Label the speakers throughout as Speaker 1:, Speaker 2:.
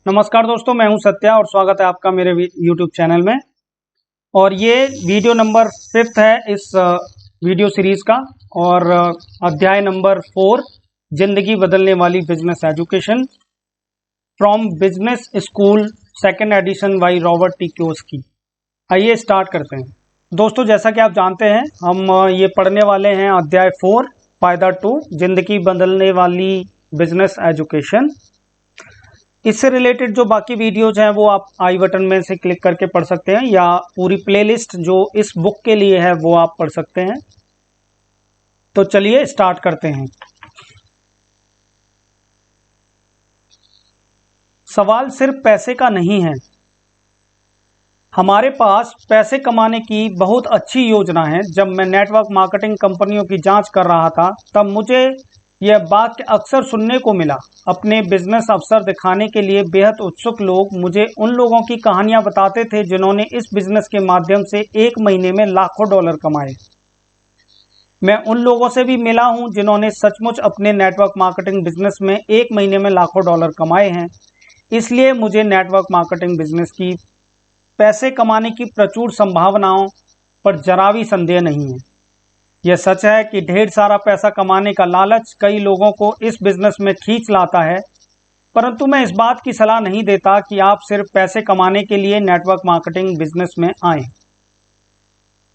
Speaker 1: नमस्कार दोस्तों, मैं हूं सत्या और स्वागत है आपका मेरे YouTube चैनल में। और ये वीडियो नंबर 5 है इस वीडियो सीरीज का और अध्याय नंबर 4 जिंदगी बदलने वाली business education from business school second edition by Robert T Kiyosaki. आइए स्टार्ट करते हैं। दोस्तों, जैसा कि आप जानते हैं, हम ये पढ़ने वाले हैं अध्याय 4 फायदा 2 जिंदगी बदलने वाली बिजनेस एजुकेशन। इससे रिलेटेड जो बाकी वीडियोज हैं वो आप आई बटन में से क्लिक करके पढ़ सकते हैं या पूरी प्लेलिस्ट जो इस बुक के लिए है वो आप पढ़ सकते हैं। तो चलिए स्टार्ट करते हैं। सवाल सिर्फ पैसे का नहीं है। हमारे पास पैसे कमाने की बहुत अच्छी योजना है। जब मैं नेटवर्क मार्केटिंग कंपनियों की जांच कर रहा था तब मुझे यह वाक्य अक्सर सुनने को मिला। अपने बिजनेस अवसर दिखाने के लिए बेहद उत्सुक लोग मुझे उन लोगों की कहानियां बताते थे जिन्होंने इस बिजनेस के माध्यम से एक महीने में लाखों डॉलर कमाए। मैं उन लोगों से भी मिला हूं जिन्होंने सचमुच अपने नेटवर्क मार्केटिंग बिजनेस में एक महीने में लाखों डॉलर कमाए हैं। इसलिए मुझे नेटवर्क मार्केटिंग बिजनेस की पैसे कमाने की प्रचुर संभावनाओं पर जरा भी संदेह नहीं है। यह सच है कि ढेर सारा पैसा कमाने का लालच कई लोगों को इस बिजनेस में खींच लाता है, परंतु मैं इस बात की सलाह नहीं देता कि आप सिर्फ पैसे कमाने के लिए नेटवर्क मार्केटिंग बिजनेस में आएं।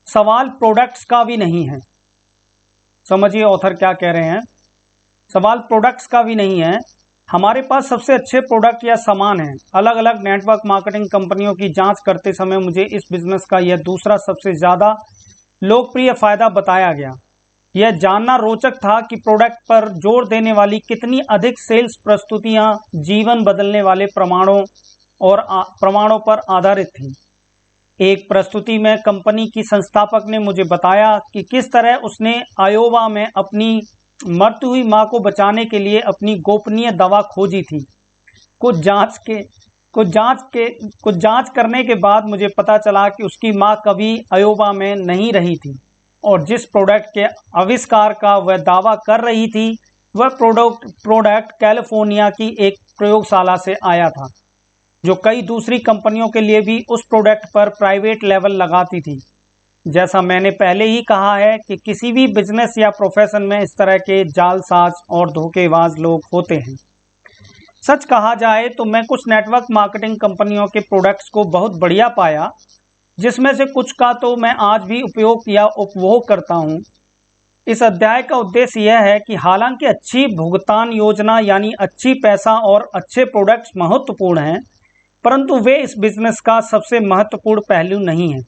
Speaker 1: सवाल प्रोडक्ट्स का भी नहीं है। समझिए ऑथर क्या कह रहे हैं। सवाल प्रोडक्ट्स का भी नहीं है। हमारे पास सबसे अच्छे प्रोडक्ट या सामान हैं। अलग अलग नेटवर्क मार्केटिंग कंपनियों की जांच करते समय मुझे इस बिजनेस का यह दूसरा सबसे ज्यादा लोकप्रिय फायदा बताया गया। यह जानना रोचक था कि प्रोडक्ट पर जोर देने वाली कितनी अधिक सेल्स प्रस्तुतियां जीवन बदलने वाले प्रमाणों पर आधारित थीं। एक प्रस्तुति में कंपनी की संस्थापक ने मुझे बताया कि किस तरह उसने आयोवा में अपनी मरती हुई मां को बचाने के लिए अपनी गोपनीय दवा खोजी थी। कुछ जांच करने के बाद मुझे पता चला कि उसकी मां कभी अयोवा में नहीं रही थी और जिस प्रोडक्ट के आविष्कार का वह दावा कर रही थी वह प्रोडक्ट कैलिफोर्निया की एक प्रयोगशाला से आया था जो कई दूसरी कंपनियों के लिए भी उस प्रोडक्ट पर प्राइवेट लेवल लगाती थी। जैसा मैंने पहले ही कहा है कि किसी भी बिजनेस या प्रोफेशन में इस तरह के जालसाज और धोखेबाज लोग होते हैं। सच कहा जाए तो मैं कुछ नेटवर्क मार्केटिंग कंपनियों के प्रोडक्ट्स को बहुत बढ़िया पाया, जिसमें से कुछ का तो मैं आज भी उपयोग या उपभोग करता हूं। इस अध्याय का उद्देश्य यह है कि हालांकि अच्छी भुगतान योजना यानी अच्छी पैसा और अच्छे प्रोडक्ट्स महत्वपूर्ण हैं, परंतु वे इस बिजनेस का सबसे महत्वपूर्ण पहलू नहीं है।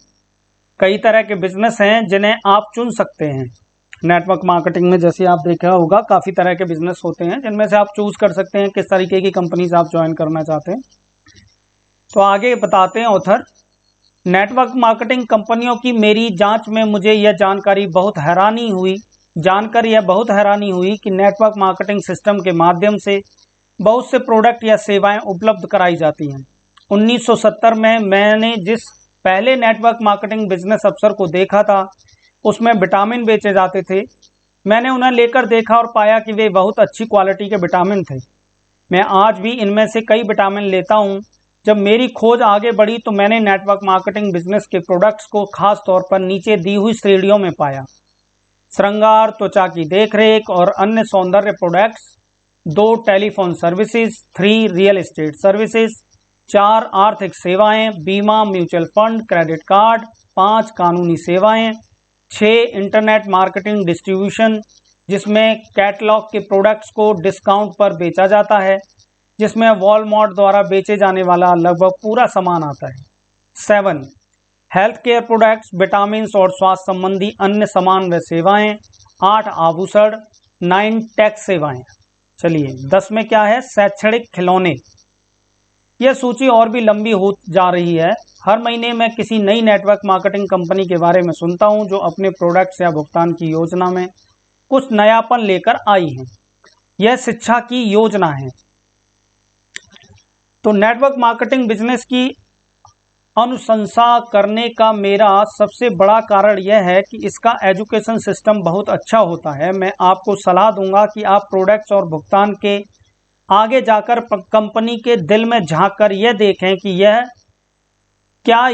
Speaker 1: कई तरह के बिजनेस हैं जिन्हें आप चुन सकते हैं। नेटवर्क मार्केटिंग में जैसे आप देखा होगा काफ़ी तरह के बिजनेस होते हैं जिनमें से आप चूज कर सकते हैं किस तरीके की कंपनीज आप ज्वाइन करना चाहते हैं। तो आगे बताते हैं ऑथर। नेटवर्क मार्केटिंग कंपनियों की मेरी जांच में मुझे यह जानकर बहुत हैरानी हुई कि नेटवर्क मार्केटिंग सिस्टम के माध्यम से बहुत से प्रोडक्ट या सेवाएं उपलब्ध कराई जाती हैं। 1970 में मैंने जिस पहले नेटवर्क मार्केटिंग बिजनेस अफसर को देखा था उसमें विटामिन बेचे जाते थे। मैंने उन्हें लेकर देखा और पाया कि वे बहुत अच्छी क्वालिटी के विटामिन थे। मैं आज भी इनमें से कई विटामिन लेता हूं। जब मेरी खोज आगे बढ़ी तो मैंने नेटवर्क मार्केटिंग बिजनेस के प्रोडक्ट्स को खास तौर पर नीचे दी हुई श्रेणियों में पाया: श्रृंगार, त्वचा की देखरेख और अन्य सौंदर्य products, 2 telephone services, 3 real estate services, 4 आर्थिक सेवाएं, बीमा, म्यूचुअल फंड, क्रेडिट कार्ड, 5 कानूनी सेवाएं, 6 इंटरनेट मार्केटिंग डिस्ट्रीब्यूशन जिसमें कैटलॉग के प्रोडक्ट्स को डिस्काउंट पर बेचा जाता है, जिसमें वॉलमार्ट द्वारा बेचे जाने वाला लगभग पूरा सामान आता है, 7 हेल्थ केयर प्रोडक्ट्स, विटामिन और स्वास्थ्य संबंधी अन्य सामान व सेवाएं, 8 आभूषण, 9 टैक्स सेवाएं। चलिए 10 में क्या है? शैक्षणिक खिलौने। यह सूची और भी लंबी हो जा रही है। हर महीने मैं किसी नई नेटवर्क मार्केटिंग कंपनी के बारे में सुनता हूं जो अपने प्रोडक्ट्स या भुगतान की योजना में कुछ नयापन लेकर आई है। यह शिक्षा की योजना है। तो नेटवर्क मार्केटिंग बिजनेस की अनुशंसा करने का मेरा सबसे बड़ा कारण यह है कि इसका एजुकेशन सिस्टम बहुत अच्छा होता है। मैं आपको सलाह दूंगा कि आप प्रोडक्ट्स और भुगतान के आगे जाकर कंपनी के दिल में झांक कर यह देखें कि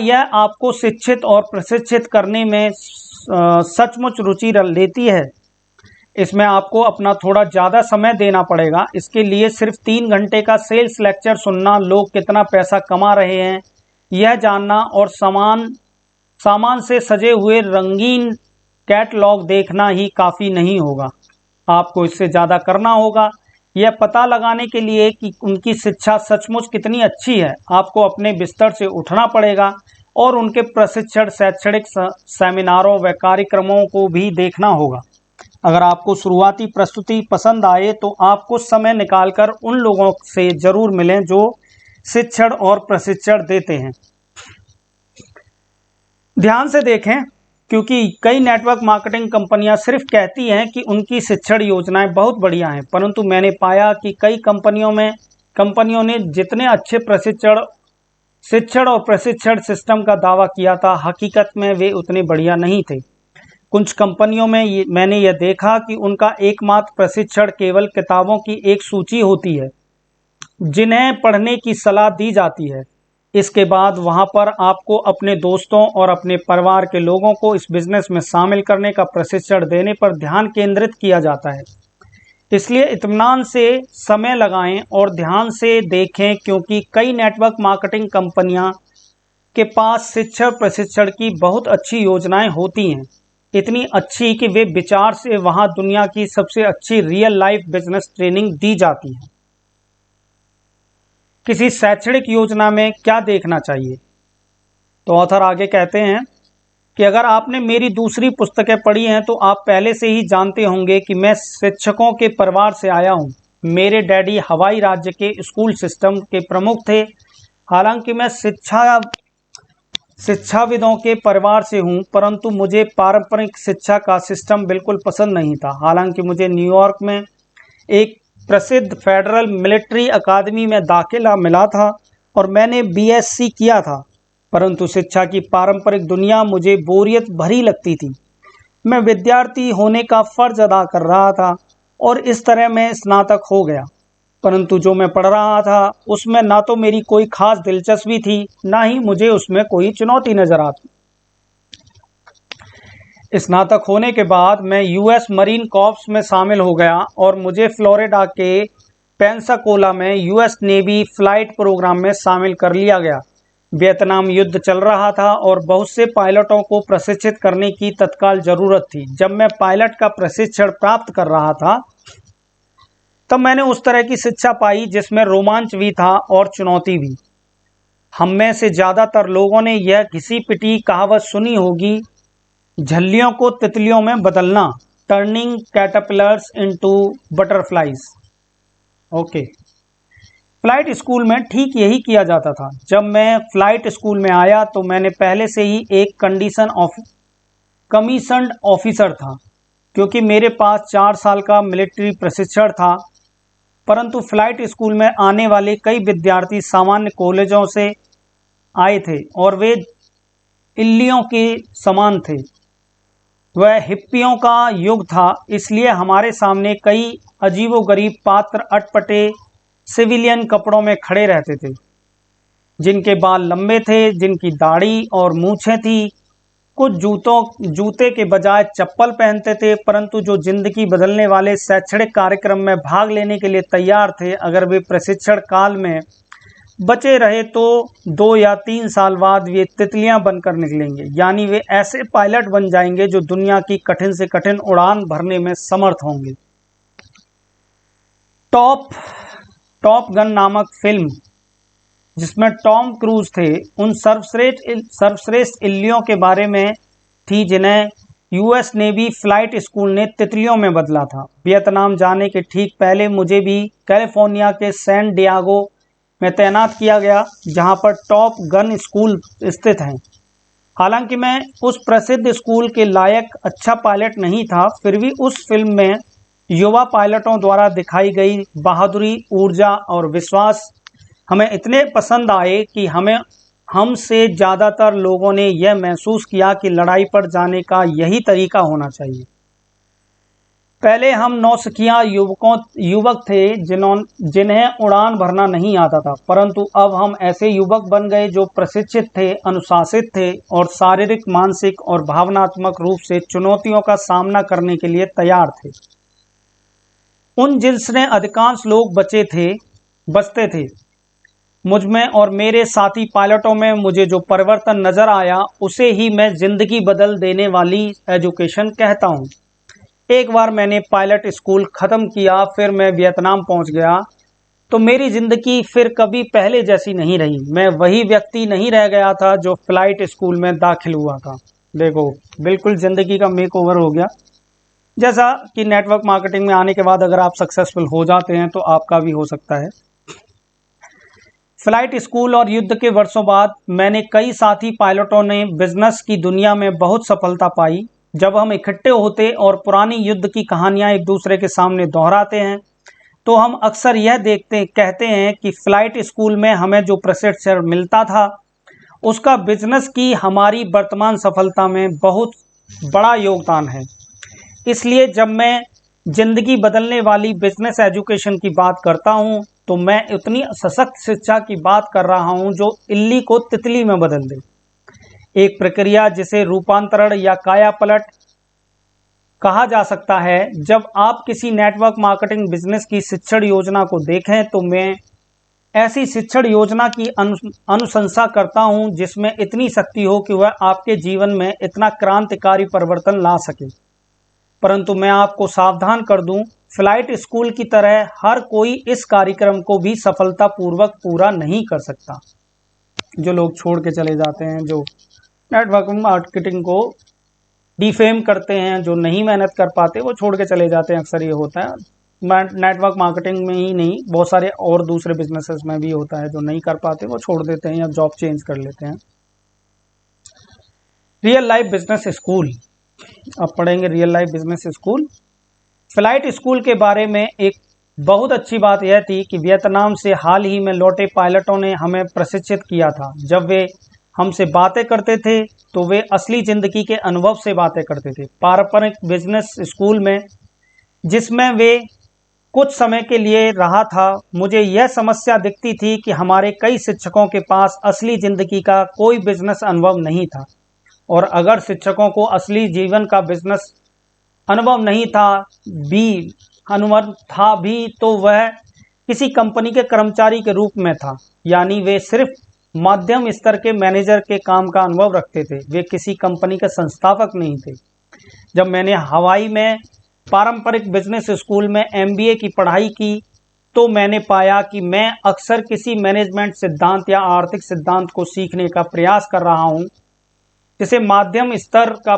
Speaker 1: यह आपको शिक्षित और प्रशिक्षित करने में सचमुच रुचि लेती है। इसमें आपको अपना थोड़ा ज़्यादा समय देना पड़ेगा। इसके लिए सिर्फ 3 घंटे का सेल्स लेक्चर सुनना, लोग कितना पैसा कमा रहे हैं यह जानना और सामान से सजे हुए रंगीन कैटलॉग देखना ही काफ़ी नहीं होगा। आपको इससे ज़्यादा करना होगा। यह पता लगाने के लिए कि उनकी शिक्षा सचमुच कितनी अच्छी है, आपको अपने बिस्तर से उठना पड़ेगा और उनके प्रशिक्षण शैक्षणिक सेमिनारों व कार्यक्रमों को भी देखना होगा। अगर आपको शुरुआती प्रस्तुति पसंद आए तो आप कुछ समय निकालकर उन लोगों से ज़रूर मिलें जो शिक्षण और प्रशिक्षण देते हैं। ध्यान से देखें, क्योंकि कई नेटवर्क मार्केटिंग कंपनियां सिर्फ कहती हैं कि उनकी शिक्षण योजनाएं बहुत बढ़िया हैं, परंतु मैंने पाया कि कई कंपनियों ने जितने अच्छे शिक्षण और प्रशिक्षण सिस्टम का दावा किया था, हकीकत में वे उतने बढ़िया नहीं थे। कुछ कंपनियों में मैंने यह देखा कि उनका एकमात्र प्रशिक्षण केवल किताबों की एक सूची होती है जिन्हें पढ़ने की सलाह दी जाती है। इसके बाद वहां पर आपको अपने दोस्तों और अपने परिवार के लोगों को इस बिजनेस में शामिल करने का प्रशिक्षण देने पर ध्यान केंद्रित किया जाता है। इसलिए इत्मीनान से समय लगाएं और ध्यान से देखें, क्योंकि कई नेटवर्क मार्केटिंग कंपनियां के पास शिक्षण प्रशिक्षण की बहुत अच्छी योजनाएं होती हैं, इतनी अच्छी कि वे विचार से वहां दुनिया की सबसे अच्छी रियल लाइफ बिजनेस ट्रेनिंग दी जाती है। किसी शैक्षणिक योजना में क्या देखना चाहिए? तो ऑथर आगे कहते हैं कि अगर आपने मेरी दूसरी पुस्तकें पढ़ी हैं तो आप पहले से ही जानते होंगे कि मैं शिक्षकों के परिवार से आया हूं। मेरे डैडी हवाई राज्य के स्कूल सिस्टम के प्रमुख थे। हालांकि मैं शिक्षाविदों के परिवार से हूं, परंतु मुझे पारंपरिक शिक्षा का सिस्टम बिल्कुल पसंद नहीं था। हालांकि मुझे न्यूयॉर्क में एक प्रसिद्ध फेडरल मिलिट्री अकादमी में दाखिला मिला था और मैंने बीएससी किया था, परंतु शिक्षा की पारंपरिक दुनिया मुझे बोरियत भरी लगती थी। मैं विद्यार्थी होने का फर्ज अदा कर रहा था और इस तरह मैं स्नातक हो गया, परंतु जो मैं पढ़ रहा था उसमें ना तो मेरी कोई खास दिलचस्पी थी, ना ही मुझे उसमें कोई चुनौती नजर आती। स्नातक होने के बाद मैं यूएस मरीन कॉर्प्स में शामिल हो गया और मुझे फ्लोरिडा के पेंसाकोला में यूएस नेवी फ्लाइट प्रोग्राम में शामिल कर लिया गया। वियतनाम युद्ध चल रहा था और बहुत से पायलटों को प्रशिक्षित करने की तत्काल जरूरत थी। जब मैं पायलट का प्रशिक्षण प्राप्त कर रहा था तब मैंने उस तरह की शिक्षा पाई जिसमें रोमांच भी था और चुनौती भी। हम में से ज़्यादातर लोगों ने यह घिसी पिटी कहावत सुनी होगी, झल्लियों को तितलियों में बदलना, turning caterpillars into butterflies. Okay, flight school में ठीक यही किया जाता था। जब मैं फ्लाइट स्कूल में आया तो मैंने पहले से ही एक कमीशन्ड ऑफिसर था, क्योंकि मेरे पास 4 साल का मिलिट्री प्रशिक्षण था। परंतु फ्लाइट स्कूल में आने वाले कई विद्यार्थी सामान्य कॉलेजों से आए थे और वे इल्लियों के समान थे। वह हिप्पियों का युग था, इसलिए हमारे सामने कई अजीबोगरीब पात्र अटपटे सिविलियन कपड़ों में खड़े रहते थे, जिनके बाल लंबे थे, जिनकी दाढ़ी और मूछें थी। कुछ जूते के बजाय चप्पल पहनते थे, परंतु जो जिंदगी बदलने वाले शैक्षणिक कार्यक्रम में भाग लेने के लिए तैयार थे। अगर वे प्रशिक्षण काल में बचे रहे तो 2 या 3 साल बाद वे तितलियां बनकर निकलेंगे, यानी वे ऐसे पायलट बन जाएंगे जो दुनिया की कठिन से कठिन उड़ान भरने में समर्थ होंगे। टॉप गन नामक फिल्म, जिसमें टॉम क्रूज थे, उन सर्वश्रेष्ठ इल्लियों के बारे में थी जिन्हें यूएस नेवी फ्लाइट स्कूल ने तितलियों में बदला था। वियतनाम जाने के ठीक पहले मुझे भी कैलिफोर्निया के सैन डियागो में तैनात किया गया, जहां पर टॉप गन स्कूल स्थित है। हालांकि मैं उस प्रसिद्ध स्कूल के लायक अच्छा पायलट नहीं था, फिर भी उस फिल्म में युवा पायलटों द्वारा दिखाई गई बहादुरी, ऊर्जा और विश्वास हमें इतने पसंद आए कि हमसे ज़्यादातर लोगों ने यह महसूस किया कि लड़ाई पर जाने का यही तरीका होना चाहिए। पहले हम नौसिखिया युवक थे जिन्हें उड़ान भरना नहीं आता था, परंतु अब हम ऐसे युवक बन गए जो प्रशिक्षित थे, अनुशासित थे और शारीरिक, मानसिक और भावनात्मक रूप से चुनौतियों का सामना करने के लिए तैयार थे। उन जिनसे अधिकांश लोग बचते थे, मुझमें और मेरे साथी पायलटों में मुझे जो परिवर्तन नजर आया उसे ही मैं जिंदगी बदल देने वाली एजुकेशन कहता हूँ। एक बार मैंने पायलट स्कूल ख़त्म किया, फिर मैं वियतनाम पहुंच गया, तो मेरी ज़िंदगी फिर कभी पहले जैसी नहीं रही। मैं वही व्यक्ति नहीं रह गया था जो फ्लाइट स्कूल में दाखिल हुआ था। देखो, बिल्कुल ज़िंदगी का मेकओवर हो गया। जैसा कि नेटवर्क मार्केटिंग में आने के बाद अगर आप सक्सेसफुल हो जाते हैं तो आपका भी हो सकता है। फ्लाइट स्कूल और युद्ध के वर्षों बाद मैंने कई साथी पायलटों ने बिजनेस की दुनिया में बहुत सफलता पाई। जब हम इकट्ठे होते और पुरानी युद्ध की कहानियां एक दूसरे के सामने दोहराते हैं तो हम अक्सर यह कहते हैं कि फ्लाइट स्कूल में हमें जो प्रशिक्षण मिलता था उसका बिजनेस की हमारी वर्तमान सफलता में बहुत बड़ा योगदान है। इसलिए जब मैं जिंदगी बदलने वाली बिजनेस एजुकेशन की बात करता हूं तो मैं उतनी सशक्त शिक्षा की बात कर रहा हूं जो इल्ली को तितली में बदल दे। एक प्रक्रिया जिसे रूपांतरण या काया पलट कहा जा सकता है। जब आप किसी नेटवर्क मार्केटिंग बिजनेस की शिक्षण योजना को देखें तो मैं ऐसी शिक्षण योजना की अनुशंसा करता हूं जिसमें इतनी शक्ति हो कि वह आपके जीवन में इतना क्रांतिकारी परिवर्तन ला सके। परंतु मैं आपको सावधान कर दूं, फ्लाइट स्कूल की तरह हर कोई इस कार्यक्रम को भी सफलतापूर्वक पूरा नहीं कर सकता। जो लोग छोड़ के चले जाते हैं, जो नेटवर्क मार्केटिंग को डिफेम करते हैं, जो नहीं मेहनत कर पाते वो छोड़ के चले जाते हैं। अक्सर ये होता है, नेटवर्क मार्केटिंग में ही नहीं, बहुत सारे और दूसरे बिजनेसेस में भी होता है। जो नहीं कर पाते वो छोड़ देते हैं या जॉब चेंज कर लेते हैं। रियल लाइफ बिजनेस स्कूल, अब पढ़ेंगे real life business school. Flight school के बारे में एक बहुत अच्छी बात यह थी कि वियतनाम से हाल ही में लौटे पायलटों ने हमें प्रशिक्षित किया था। जब वे हमसे बातें करते थे तो वे असली ज़िंदगी के अनुभव से बातें करते थे। पारंपरिक बिजनेस स्कूल में जिसमें वे कुछ समय के लिए रहा था, मुझे यह समस्या दिखती थी कि हमारे कई शिक्षकों के पास असली ज़िंदगी का कोई बिजनेस अनुभव नहीं था, और अगर शिक्षकों को असली जीवन का बिजनेस अनुभव नहीं था भी तो वह किसी कंपनी के कर्मचारी के रूप में था, यानी वे सिर्फ मध्यम स्तर के मैनेजर के काम का अनुभव रखते थे। वे किसी कंपनी के संस्थापक नहीं थे। जब मैंने हवाई में पारंपरिक बिजनेस स्कूल में MBA की पढ़ाई की तो मैंने पाया कि मैं अक्सर किसी मैनेजमेंट सिद्धांत या आर्थिक सिद्धांत को सीखने का प्रयास कर रहा हूं जिसे माध्यम स्तर का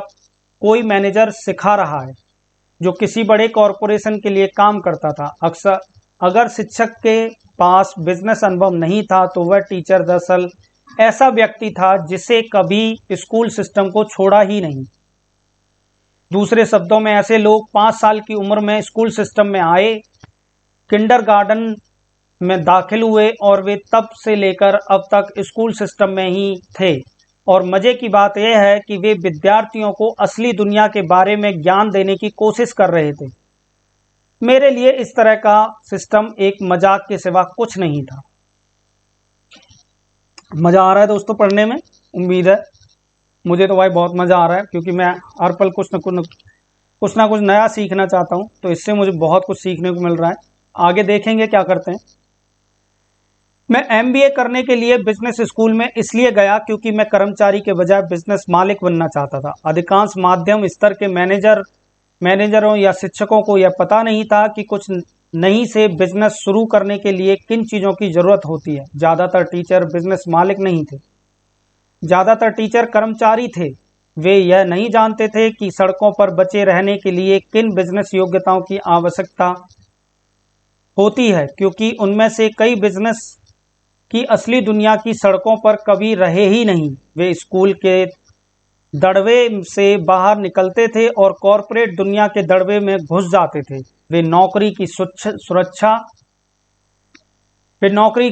Speaker 1: कोई मैनेजर सिखा रहा है जो किसी बड़े कॉरपोरेशन के लिए काम करता था। अक्सर अगर शिक्षक के पास बिजनेस अनुभव नहीं था तो वह टीचर दरअसल ऐसा व्यक्ति था जिसे कभी स्कूल सिस्टम को छोड़ा ही नहीं। दूसरे शब्दों में, ऐसे लोग 5 साल की उम्र में स्कूल सिस्टम में आए, किंडरगार्टन में दाखिल हुए और वे तब से लेकर अब तक स्कूल सिस्टम में ही थे। और मजे की बात यह है कि वे विद्यार्थियों को असली दुनिया के बारे में ज्ञान देने की कोशिश कर रहे थे। मेरे लिए इस तरह का सिस्टम एक मजाक के सिवा कुछ नहीं था। मजा आ रहा है दोस्तों पढ़ने में? उम्मीद है। मुझे तो भाई बहुत मजा आ रहा है क्योंकि मैं हर पल कुछ ना कुछ नया सीखना चाहता हूं, तो इससे मुझे बहुत कुछ सीखने को मिल रहा है। आगे देखेंगे क्या करते हैं। मैं MBA करने के लिए बिजनेस स्कूल में इसलिए गया क्योंकि मैं कर्मचारी के बजाय बिजनेस मालिक बनना चाहता था। अधिकांश मध्यम स्तर के मैनेजरों या शिक्षकों को यह पता नहीं था कि कुछ नई से बिजनेस शुरू करने के लिए किन चीज़ों की ज़रूरत होती है। ज़्यादातर टीचर बिजनेस मालिक नहीं थे, ज़्यादातर टीचर कर्मचारी थे। वे यह नहीं जानते थे कि सड़कों पर बचे रहने के लिए किन बिजनेस योग्यताओं की आवश्यकता होती है, क्योंकि उनमें से कई बिजनेस की असली दुनिया की सड़कों पर कभी रहे ही नहीं। वे स्कूल के दड़वे से बाहर निकलते थे और कॉरपोरेट दुनिया के दड़वे में घुस जाते थे। वे नौकरी की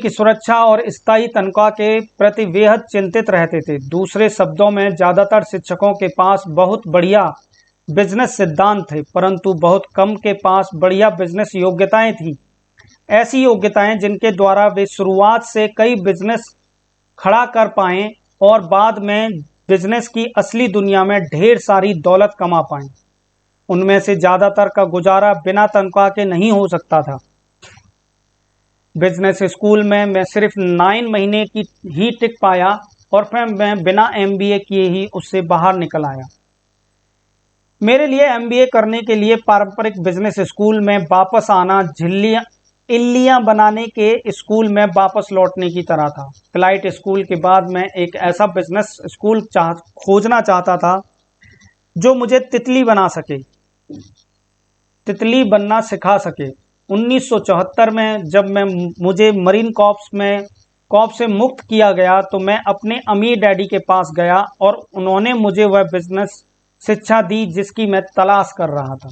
Speaker 1: सुरक्षा और स्थायी तनख्वाह के प्रति बेहद चिंतित रहते थे। दूसरे शब्दों में, ज़्यादातर शिक्षकों के पास बहुत बढ़िया बिजनेस सिद्धांत थे, परंतु बहुत कम के पास बढ़िया बिजनेस योग्यताएं थी। ऐसी योग्यताएं जिनके द्वारा वे शुरुआत से कई बिजनेस खड़ा कर पाएं और बाद में बिजनेस की असली दुनिया में ढेर सारी दौलत कमा पाएं। उनमें से ज्यादातर का गुजारा बिना तनख्वाह के नहीं हो सकता था। बिजनेस स्कूल में मैं सिर्फ 9 महीने की ही टिक पाया और फिर मैं बिना एमबीए किए ही उससे बाहर निकल आया। मेरे लिए एमबीए करने के लिए पारंपरिक बिजनेस स्कूल में वापस आना झिल्लियां इल्लियां बनाने के स्कूल में वापस लौटने की तरह था। फ्लाइट स्कूल के बाद मैं एक ऐसा बिजनेस स्कूल खोजना चाहता था जो मुझे तितली बना सके, तितली बनना सिखा सके। 1974 में जब मुझे मरीन कॉर्प्स से मुक्त किया गया तो मैं अपने अमीर डैडी के पास गया और उन्होंने मुझे वह बिजनेस शिक्षा दी जिसकी मैं तलाश कर रहा था।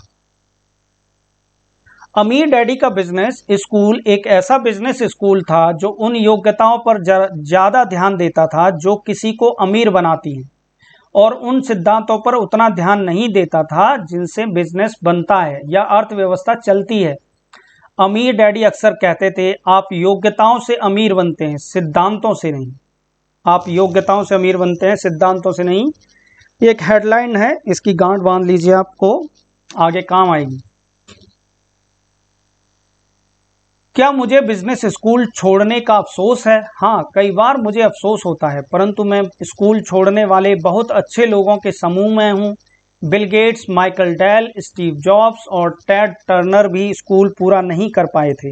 Speaker 1: अमीर डैडी का बिजनेस स्कूल एक ऐसा बिजनेस स्कूल था जो उन योग्यताओं पर ज्यादा ध्यान देता था जो किसी को अमीर बनाती हैं, और उन सिद्धांतों पर उतना ध्यान नहीं देता था जिनसे बिजनेस बनता है या अर्थव्यवस्था चलती है। अमीर डैडी अक्सर कहते थे, आप योग्यताओं से अमीर बनते हैं, सिद्धांतों से नहीं। आप योग्यताओं से अमीर बनते हैं, सिद्धांतों से नहीं। एक हेडलाइन है, इसकी गांठ बांध लीजिए, आपको आगे काम आएगी। क्या मुझे बिजनेस स्कूल छोड़ने का अफसोस है? हाँ, कई बार मुझे अफसोस होता है, परंतु मैं स्कूल छोड़ने वाले बहुत अच्छे लोगों के समूह में हूँ। Bill Gates, Michael Dell, Steve jobs और टेड टर्नर भी स्कूल पूरा नहीं कर पाए थे।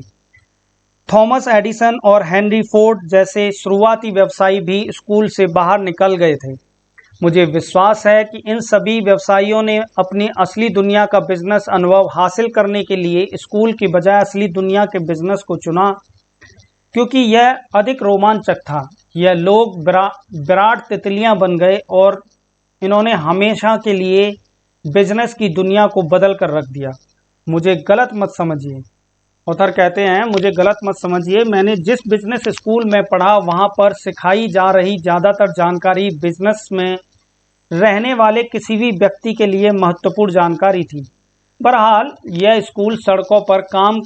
Speaker 1: थॉमस एडिसन और हेनरी फोर्ड जैसे शुरुआती व्यवसायी भी स्कूल से बाहर निकल गए थे। मुझे विश्वास है कि इन सभी व्यवसायियों ने अपनी असली दुनिया का बिजनेस अनुभव हासिल करने के लिए स्कूल की बजाय असली दुनिया के बिजनेस को चुना, क्योंकि यह अधिक रोमांचक था। यह लोग विराट तितलियां बन गए और इन्होंने हमेशा के लिए बिजनेस की दुनिया को बदल कर रख दिया। मुझे गलत मत समझिए, ऑथर कहते हैं, मुझे गलत मत समझिए। मैंने जिस बिजनेस स्कूल में पढ़ा वहां पर सिखाई जा रही ज़्यादातर जानकारी बिजनेस में रहने वाले किसी भी व्यक्ति के लिए महत्वपूर्ण जानकारी थी। बहरहाल यह स्कूल सड़कों पर काम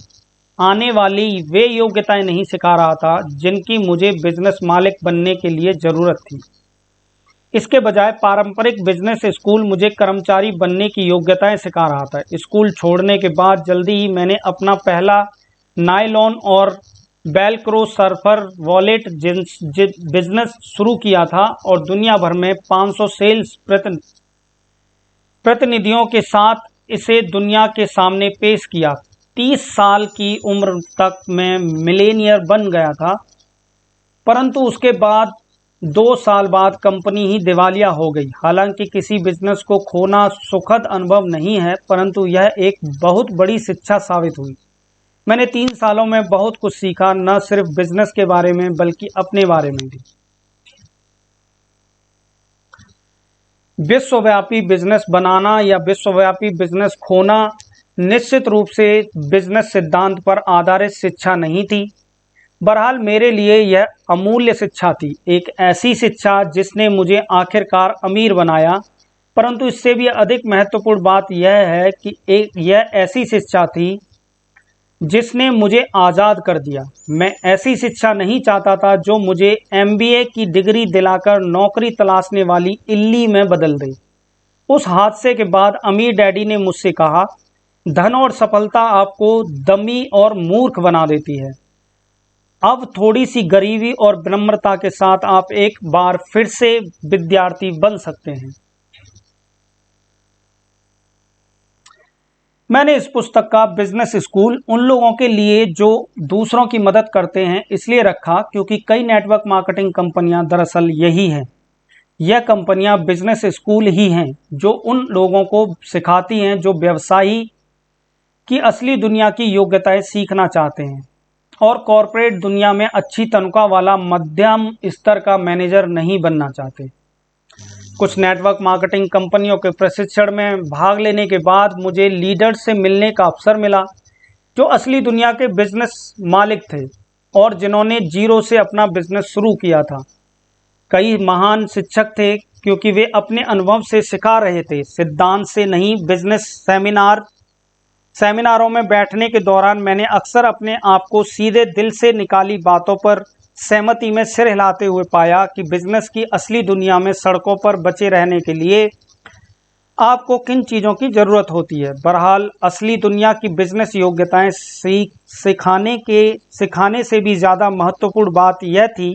Speaker 1: आने वाली वे योग्यताएं नहीं सिखा रहा था जिनकी मुझे बिजनेस मालिक बनने के लिए ज़रूरत थी। इसके बजाय पारंपरिक बिजनेस स्कूल मुझे कर्मचारी बनने की योग्यताएं सिखा रहा था। स्कूल छोड़ने के बाद जल्दी ही मैंने अपना पहला नायलॉन और वेलक्रो सर्फर वॉलेट बिजनेस शुरू किया था और दुनिया भर में 500 सेल्स प्रतिनिधियों के साथ इसे दुनिया के सामने पेश किया। 30 साल की उम्र तक मैं मिलेनियर बन गया था, परंतु उसके बाद 2 साल बाद कंपनी ही दिवालिया हो गई। हालांकि किसी बिजनेस को खोना सुखद अनुभव नहीं है, परंतु यह एक बहुत बड़ी शिक्षा साबित हुई। मैंने 3 सालों में बहुत कुछ सीखा, न सिर्फ बिजनेस के बारे में बल्कि अपने बारे में भी। विश्वव्यापी बिजनेस बनाना या विश्वव्यापी बिजनेस खोना निश्चित रूप से बिजनेस सिद्धांत पर आधारित शिक्षा नहीं थी। बहरहाल मेरे लिए यह अमूल्य शिक्षा थी, एक ऐसी शिक्षा जिसने मुझे आखिरकार अमीर बनाया। परंतु इससे भी अधिक महत्वपूर्ण बात यह है कि यह ऐसी शिक्षा थी जिसने मुझे आज़ाद कर दिया। मैं ऐसी शिक्षा नहीं चाहता था जो मुझे एमबीए की डिग्री दिलाकर नौकरी तलाशने वाली इल्ली में बदल दे। उस हादसे के बाद अमीर डैडी ने मुझसे कहा, धन और सफलता आपको दमी और मूर्ख बना देती है। अब थोड़ी सी गरीबी और विनम्रता के साथ आप एक बार फिर से विद्यार्थी बन सकते हैं। मैंने इस पुस्तक का बिजनेस स्कूल उन लोगों के लिए जो दूसरों की मदद करते हैं इसलिए रखा क्योंकि कई नेटवर्क मार्केटिंग कंपनियां दरअसल यही हैं। यह कंपनियां बिजनेस स्कूल ही हैं जो उन लोगों को सिखाती हैं जो व्यवसायी की असली दुनिया की योग्यताएं सीखना चाहते हैं और कॉरपोरेट दुनिया में अच्छी तनख्वाह वाला मध्यम स्तर का मैनेजर नहीं बनना चाहते। कुछ नेटवर्क मार्केटिंग कंपनियों के प्रशिक्षण में भाग लेने के बाद मुझे लीडर्स से मिलने का अवसर मिला जो असली दुनिया के बिजनेस मालिक थे और जिन्होंने जीरो से अपना बिजनेस शुरू किया था। कई महान शिक्षक थे क्योंकि वे अपने अनुभव से सिखा रहे थे, सिद्धांत से नहीं। बिजनेस सेमिनारों में बैठने के दौरान मैंने अक्सर अपने आप को सीधे दिल से निकाली बातों पर सहमति में सिर हिलाते हुए पाया कि बिजनेस की असली दुनिया में सड़कों पर बचे रहने के लिए आपको किन चीज़ों की ज़रूरत होती है। बहरहाल असली दुनिया की बिजनेस योग्यताएं सिखाने से भी ज़्यादा महत्वपूर्ण बात यह थी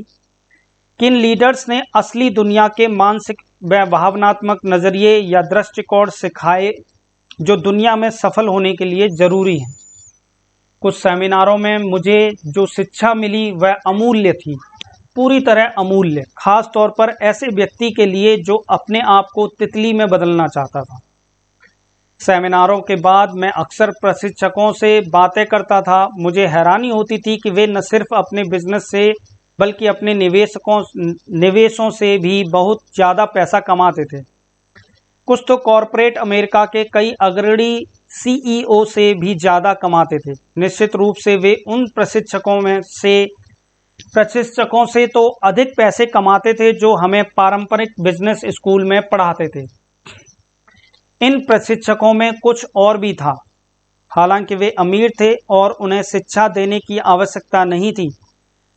Speaker 1: कि इन लीडर्स ने असली दुनिया के मानसिक व भावनात्मक नज़रिए या दृष्टिकोण सिखाए जो दुनिया में सफल होने के लिए ज़रूरी हैं। कुछ सेमिनारों में मुझे जो शिक्षा मिली वह अमूल्य थी, पूरी तरह अमूल्य, खास तौर पर ऐसे व्यक्ति के लिए जो अपने आप को तितली में बदलना चाहता था। सेमिनारों के बाद मैं अक्सर प्रशिक्षकों से बातें करता था। मुझे हैरानी होती थी कि वे न सिर्फ अपने बिजनेस से बल्कि अपने निवेशों से भी बहुत ज़्यादा पैसा कमाते थे। कुछ तो कॉरपोरेट अमेरिका के कई अग्रणी सीईओ से भी ज़्यादा कमाते थे। निश्चित रूप से वे उन प्रशिक्षकों से तो अधिक पैसे कमाते थे जो हमें पारंपरिक बिजनेस स्कूल में पढ़ाते थे। इन प्रशिक्षकों में कुछ और भी था। हालांकि वे अमीर थे और उन्हें शिक्षा देने की आवश्यकता नहीं थी,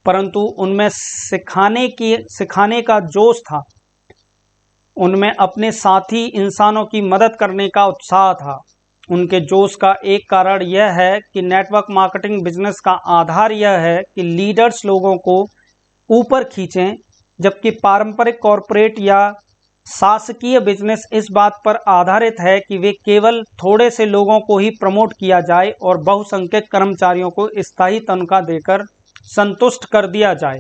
Speaker 1: परंतु उनमें सिखाने का जोश था। उनमें अपने साथी इंसानों की मदद करने का उत्साह था। उनके जोश का एक कारण यह है कि नेटवर्क मार्केटिंग बिजनेस का आधार यह है कि लीडर्स लोगों को ऊपर खींचें, जबकि पारंपरिक कॉरपोरेट या शासकीय बिजनेस इस बात पर आधारित है कि वे केवल थोड़े से लोगों को ही प्रमोट किया जाए और बहुसंख्यक कर्मचारियों को स्थायी तनख्वाह देकर संतुष्ट कर दिया जाए।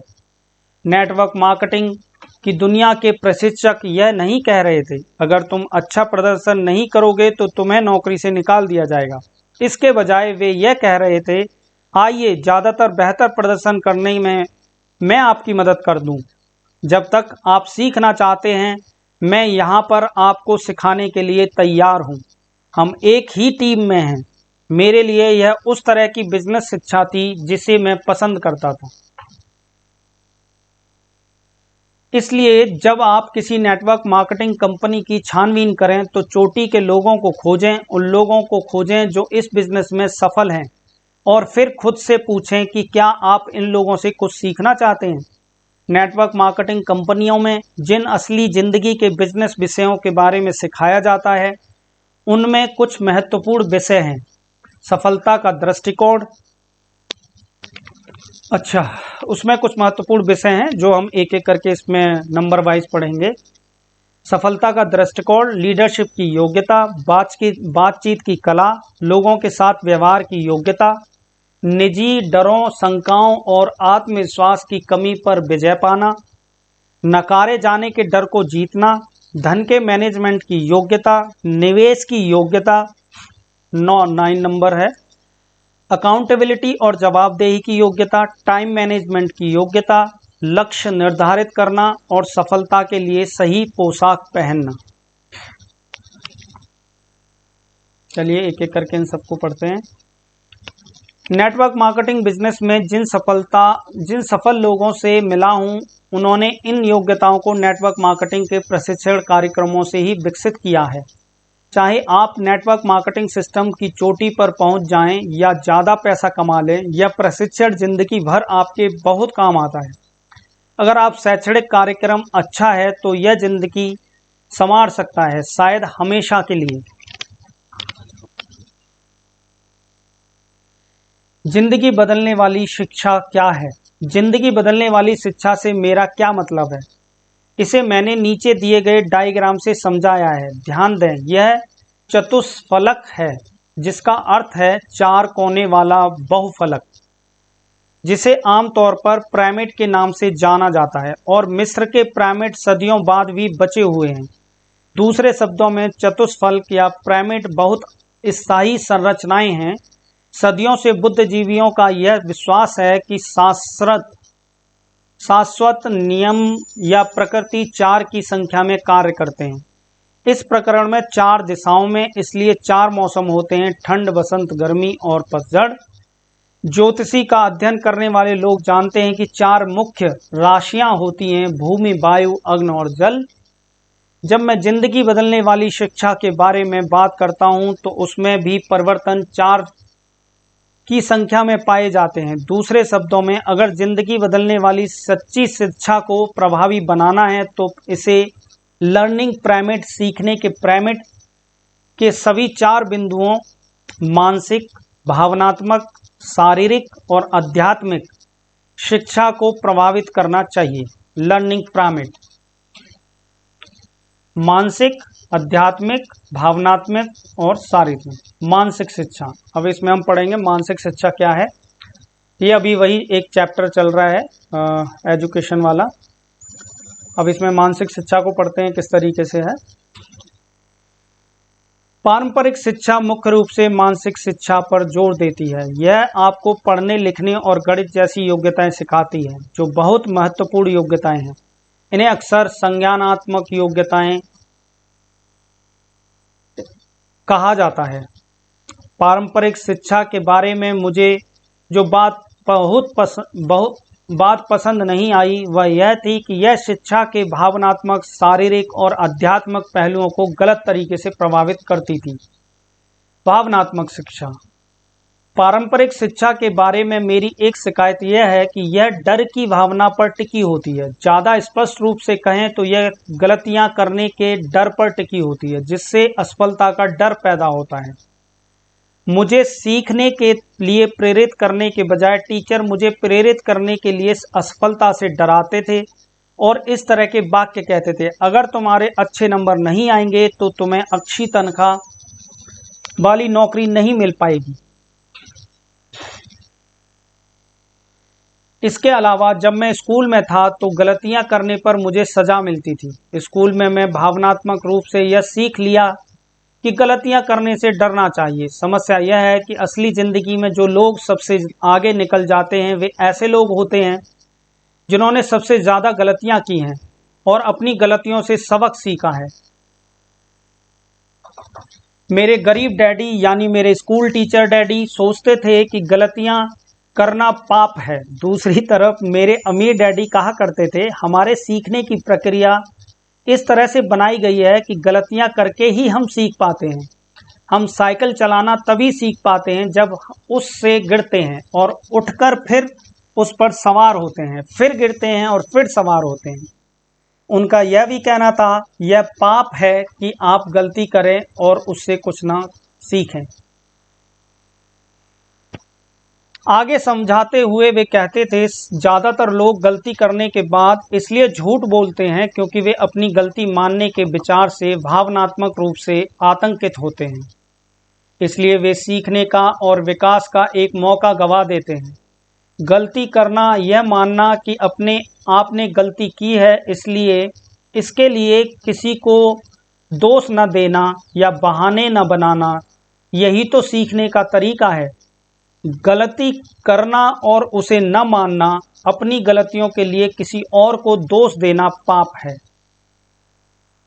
Speaker 1: नेटवर्क मार्केटिंग की दुनिया के प्रशिक्षक यह नहीं कह रहे थे, अगर तुम अच्छा प्रदर्शन नहीं करोगे तो तुम्हें नौकरी से निकाल दिया जाएगा। इसके बजाय वे यह कह रहे थे, आइए ज़्यादातर बेहतर प्रदर्शन करने में मैं आपकी मदद कर दूं। जब तक आप सीखना चाहते हैं, मैं यहाँ पर आपको सिखाने के लिए तैयार हूँ। हम एक ही टीम में हैं। मेरे लिए यह उस तरह की बिजनेस शिक्षा थी जिसे मैं पसंद करता था। इसलिए जब आप किसी नेटवर्क मार्केटिंग कंपनी की छानबीन करें तो चोटी के लोगों को खोजें, उन लोगों को खोजें जो इस बिजनेस में सफल हैं, और फिर खुद से पूछें कि क्या आप इन लोगों से कुछ सीखना चाहते हैं। नेटवर्क मार्केटिंग कंपनियों में जिन असली ज़िंदगी के बिजनेस विषयों के बारे में सिखाया जाता है, उनमें कुछ महत्वपूर्ण विषय हैं। सफलता का दृष्टिकोण, उसमें कुछ महत्वपूर्ण विषय हैं जो हम एक एक करके इसमें नंबर वाइज पढ़ेंगे। सफलता का दृष्टिकोण, लीडरशिप की योग्यता, बातचीत की कला, लोगों के साथ व्यवहार की योग्यता, निजी डरों, शंकाओं और आत्मविश्वास की कमी पर विजय पाना, नकारे जाने के डर को जीतना, धन के मैनेजमेंट की योग्यता, निवेश की योग्यता, 9 नंबर है, अकाउंटेबिलिटी और जवाबदेही की योग्यता, टाइम मैनेजमेंट की योग्यता, लक्ष्य निर्धारित करना और सफलता के लिए सही पोशाक पहनना। चलिए एक एक करके इन सबको पढ़ते हैं। नेटवर्क मार्केटिंग बिजनेस में जिन सफल लोगों से मिला हूं, उन्होंने इन योग्यताओं को नेटवर्क मार्केटिंग के प्रशिक्षण कार्यक्रमों से ही विकसित किया है। चाहे आप नेटवर्क मार्केटिंग सिस्टम की चोटी पर पहुंच जाएं या ज़्यादा पैसा कमा लें, यह प्रशिक्षण जिंदगी भर आपके बहुत काम आता है। अगर आप शैक्षणिक कार्यक्रम अच्छा है तो यह जिंदगी संवार सकता है, शायद हमेशा के लिए। जिंदगी बदलने वाली शिक्षा क्या है? जिंदगी बदलने वाली शिक्षा से मेरा क्या मतलब है, इसे मैंने नीचे दिए गए डायग्राम से समझाया है। ध्यान दें, यह चतुष्फलक है, जिसका अर्थ है 4 कोने वाला बहुफलक, जिसे आमतौर पर पिरामिड के नाम से जाना जाता है, और मिस्र के पिरामिड सदियों बाद भी बचे हुए हैं। दूसरे शब्दों में, चतुष्फलक या पिरामिड बहुत स्थायी संरचनाएं हैं। सदियों से बुद्धिजीवियों का यह विश्वास है कि शाश्वत नियम या प्रकृति 4 की संख्या में कार्य करते हैं। इस प्रकरण में 4 दिशाओं में, इसलिए 4 मौसम होते हैं: ठंड, बसंत, गर्मी और पतझड़। ज्योतिषी का अध्ययन करने वाले लोग जानते हैं कि 4 मुख्य राशियां होती हैं, भूमि, वायु, अग्नि और जल। जब मैं जिंदगी बदलने वाली शिक्षा के बारे में बात करता हूं तो उसमें भी परिवर्तन 4 की संख्या में पाए जाते हैं। दूसरे शब्दों में, अगर जिंदगी बदलने वाली सच्ची शिक्षा को प्रभावी बनाना है तो इसे लर्निंग प्राइमेट, सीखने के प्राइमेट के सभी 4 बिंदुओं मानसिक, भावनात्मक, शारीरिक और आध्यात्मिक शिक्षा को प्रभावित करना चाहिए। लर्निंग प्राइमेट, मानसिक, आध्यात्मिक, भावनात्मक और शारीरिक। मानसिक शिक्षा, अब इसमें हम पढ़ेंगे मानसिक शिक्षा क्या है। ये अभी वही एक चैप्टर चल रहा है एजुकेशन वाला। अब इसमें मानसिक शिक्षा को पढ़ते हैं किस तरीके से है। पारंपरिक शिक्षा मुख्य रूप से मानसिक शिक्षा पर जोर देती है। यह आपको पढ़ने, लिखने और गणित जैसी योग्यताएं सिखाती है, जो बहुत महत्वपूर्ण योग्यताएं हैं। इन्हें अक्सर संज्ञानात्मक योग्यताएं कहा जाता है। पारंपरिक शिक्षा के बारे में मुझे जो बहुत पसंद नहीं आई वह यह थी कि यह शिक्षा के भावनात्मक, शारीरिक और आध्यात्मिक पहलुओं को गलत तरीके से प्रभावित करती थी। भावनात्मक शिक्षा, पारंपरिक शिक्षा के बारे में मेरी एक शिकायत यह है कि यह डर की भावना पर टिकी होती है। ज़्यादा स्पष्ट रूप से कहें तो यह गलतियां करने के डर पर टिकी होती है, जिससे असफलता का डर पैदा होता है। मुझे सीखने के लिए प्रेरित करने के बजाय टीचर मुझे प्रेरित करने के लिए असफलता से डराते थे और इस तरह के वाक्य कहते थे, अगर तुम्हारे अच्छे नंबर नहीं आएंगे तो तुम्हें अच्छी तनख्वाह वाली नौकरी नहीं मिल पाएगी। इसके अलावा जब मैं स्कूल में था तो गलतियां करने पर मुझे सजा मिलती थी। स्कूल में मैं भावनात्मक रूप से यह सीख लिया कि गलतियां करने से डरना चाहिए। समस्या यह है कि असली ज़िंदगी में जो लोग सबसे आगे निकल जाते हैं वे ऐसे लोग होते हैं जिन्होंने सबसे ज़्यादा गलतियां की हैं और अपनी गलतियों से सबक सीखा है। मेरे गरीब डैडी यानी मेरे स्कूल टीचर डैडी सोचते थे कि गलतियां करना पाप है। दूसरी तरफ मेरे अमीर डैडी कहा करते थे, हमारे सीखने की प्रक्रिया इस तरह से बनाई गई है कि गलतियां करके ही हम सीख पाते हैं। हम साइकिल चलाना तभी सीख पाते हैं जब उससे गिरते हैं और उठकर फिर उस पर सवार होते हैं, फिर गिरते हैं और फिर सवार होते हैं। उनका यह भी कहना था, यह पाप है कि आप गलती करें और उससे कुछ ना सीखें। आगे समझाते हुए वे कहते थे, ज़्यादातर लोग गलती करने के बाद इसलिए झूठ बोलते हैं क्योंकि वे अपनी गलती मानने के विचार से भावनात्मक रूप से आतंकित होते हैं। इसलिए वे सीखने का और विकास का एक मौका गंवा देते हैं। गलती करना, यह मानना कि आपने गलती की है, इसलिए इसके लिए किसी को दोष न देना या बहाने न बनाना, यही तो सीखने का तरीका है। गलती करना और उसे न मानना, अपनी गलतियों के लिए किसी और को दोष देना पाप है।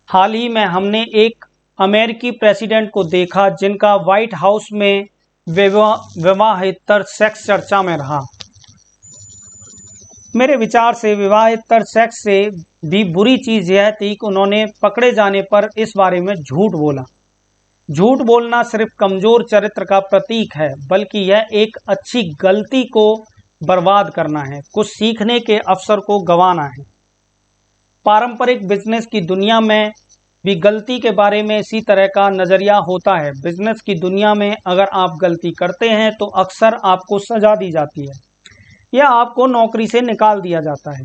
Speaker 1: हाल ही में हमने एक अमेरिकी प्रेसिडेंट को देखा जिनका व्हाइट हाउस में विवाहेतर सेक्स चर्चा में रहा। मेरे विचार से विवाहेतर सेक्स से भी बुरी चीज़ यह थी कि उन्होंने पकड़े जाने पर इस बारे में झूठ बोला। झूठ बोलना सिर्फ कमजोर चरित्र का प्रतीक है, बल्कि यह एक अच्छी गलती को बर्बाद करना है, कुछ सीखने के अवसर को गंवाना है। पारंपरिक बिजनेस की दुनिया में भी गलती के बारे में इसी तरह का नज़रिया होता है। बिजनेस की दुनिया में अगर आप गलती करते हैं तो अक्सर आपको सजा दी जाती है या आपको नौकरी से निकाल दिया जाता है।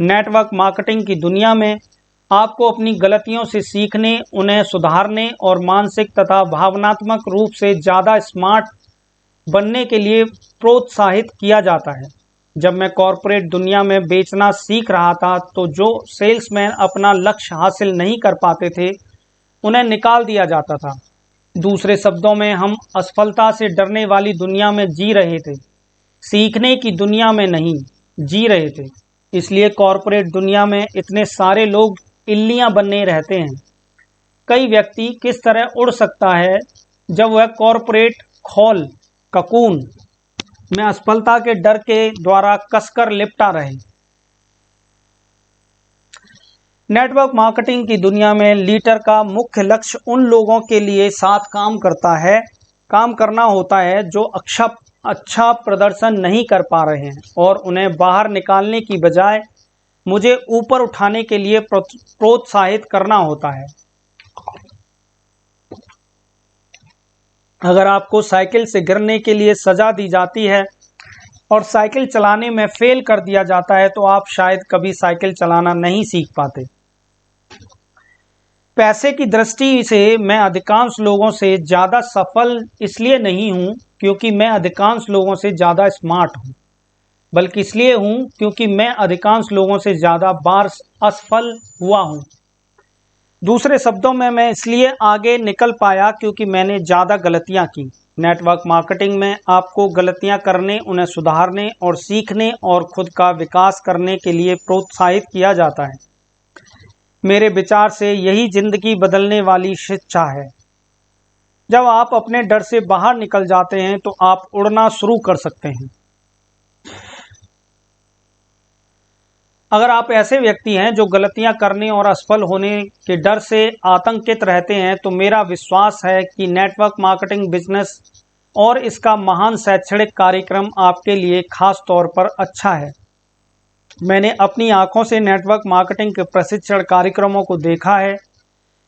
Speaker 1: नेटवर्क मार्केटिंग की दुनिया में आपको अपनी गलतियों से सीखने, उन्हें सुधारने और मानसिक तथा भावनात्मक रूप से ज़्यादा स्मार्ट बनने के लिए प्रोत्साहित किया जाता है। जब मैं कॉरपोरेट दुनिया में बेचना सीख रहा था तो जो सेल्समैन अपना लक्ष्य हासिल नहीं कर पाते थे उन्हें निकाल दिया जाता था। दूसरे शब्दों में, हम असफलता से डरने वाली दुनिया में जी रहे थे, सीखने की दुनिया में नहीं जी रहे थे। इसलिए कॉरपोरेट दुनिया में इतने सारे लोग इल्लियां बनने रहते हैं। कई व्यक्ति किस तरह उड़ सकता है जब वह कॉरपोरेट ककून में असफलता के डर के द्वारा कसकर लिपटा रहे। नेटवर्क मार्केटिंग की दुनिया में लीडर का मुख्य लक्ष्य उन लोगों के लिए साथ काम करना होता है जो अच्छा प्रदर्शन नहीं कर पा रहे हैं और उन्हें बाहर निकालने की बजाय मुझे ऊपर उठाने के लिए प्रोत्साहित करना होता है। अगर आपको साइकिल से गिरने के लिए सजा दी जाती है और साइकिल चलाने में फेल कर दिया जाता है तो आप शायद कभी साइकिल चलाना नहीं सीख पाते। पैसे की दृष्टि से मैं अधिकांश लोगों से ज़्यादा सफल इसलिए नहीं हूं क्योंकि मैं अधिकांश लोगों से ज़्यादा स्मार्ट हूं, बल्कि इसलिए हूं क्योंकि मैं अधिकांश लोगों से ज़्यादा बार असफल हुआ हूं। दूसरे शब्दों में मैं इसलिए आगे निकल पाया क्योंकि मैंने ज़्यादा गलतियां की। नेटवर्क मार्केटिंग में आपको गलतियां करने, उन्हें सुधारने और सीखने और खुद का विकास करने के लिए प्रोत्साहित किया जाता है। मेरे विचार से यही जिंदगी बदलने वाली शिक्षा है। जब आप अपने डर से बाहर निकल जाते हैं तो आप उड़ना शुरू कर सकते हैं। अगर आप ऐसे व्यक्ति हैं जो गलतियां करने और असफल होने के डर से आतंकित रहते हैं तो मेरा विश्वास है कि नेटवर्क मार्केटिंग बिजनेस और इसका महान शैक्षणिक कार्यक्रम आपके लिए खास तौर पर अच्छा है। मैंने अपनी आंखों से नेटवर्क मार्केटिंग के प्रशिक्षण कार्यक्रमों को देखा है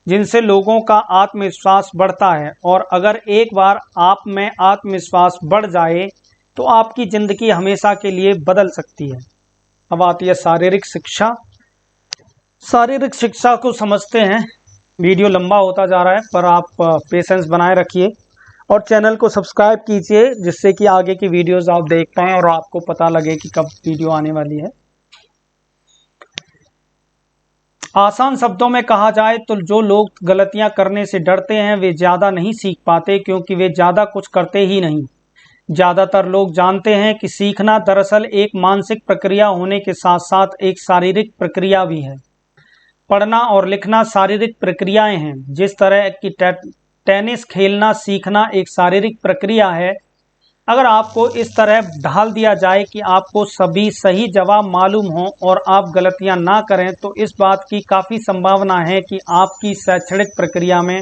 Speaker 1: जिनसे लोगों का आत्मविश्वास बढ़ता है, और अगर एक बार आप में आत्मविश्वास बढ़ जाए तो आपकी ज़िंदगी हमेशा के लिए बदल सकती है। अब आती है शारीरिक शिक्षा। शारीरिक शिक्षा को समझते हैं। वीडियो लंबा होता जा रहा है पर आप पेशेंस बनाए रखिए और चैनल को सब्सक्राइब कीजिए जिससे कि आगे की वीडियोस आप देख पाएँ और आपको पता लगे कि कब वीडियो आने वाली है। आसान शब्दों में कहा जाए तो जो लोग गलतियां करने से डरते हैं वे ज़्यादा नहीं सीख पाते क्योंकि वे ज़्यादा कुछ करते ही नहीं। ज़्यादातर लोग जानते हैं कि सीखना दरअसल एक मानसिक प्रक्रिया होने के साथ साथ एक शारीरिक प्रक्रिया भी है। पढ़ना और लिखना शारीरिक प्रक्रियाएं हैं। जिस तरह की टेनिस खेलना सीखना एक शारीरिक प्रक्रिया है। अगर आपको इस तरह ढाल दिया जाए कि आपको सभी सही जवाब मालूम हों और आप गलतियां ना करें तो इस बात की काफ़ी संभावना है कि आपकी शैक्षणिक प्रक्रिया में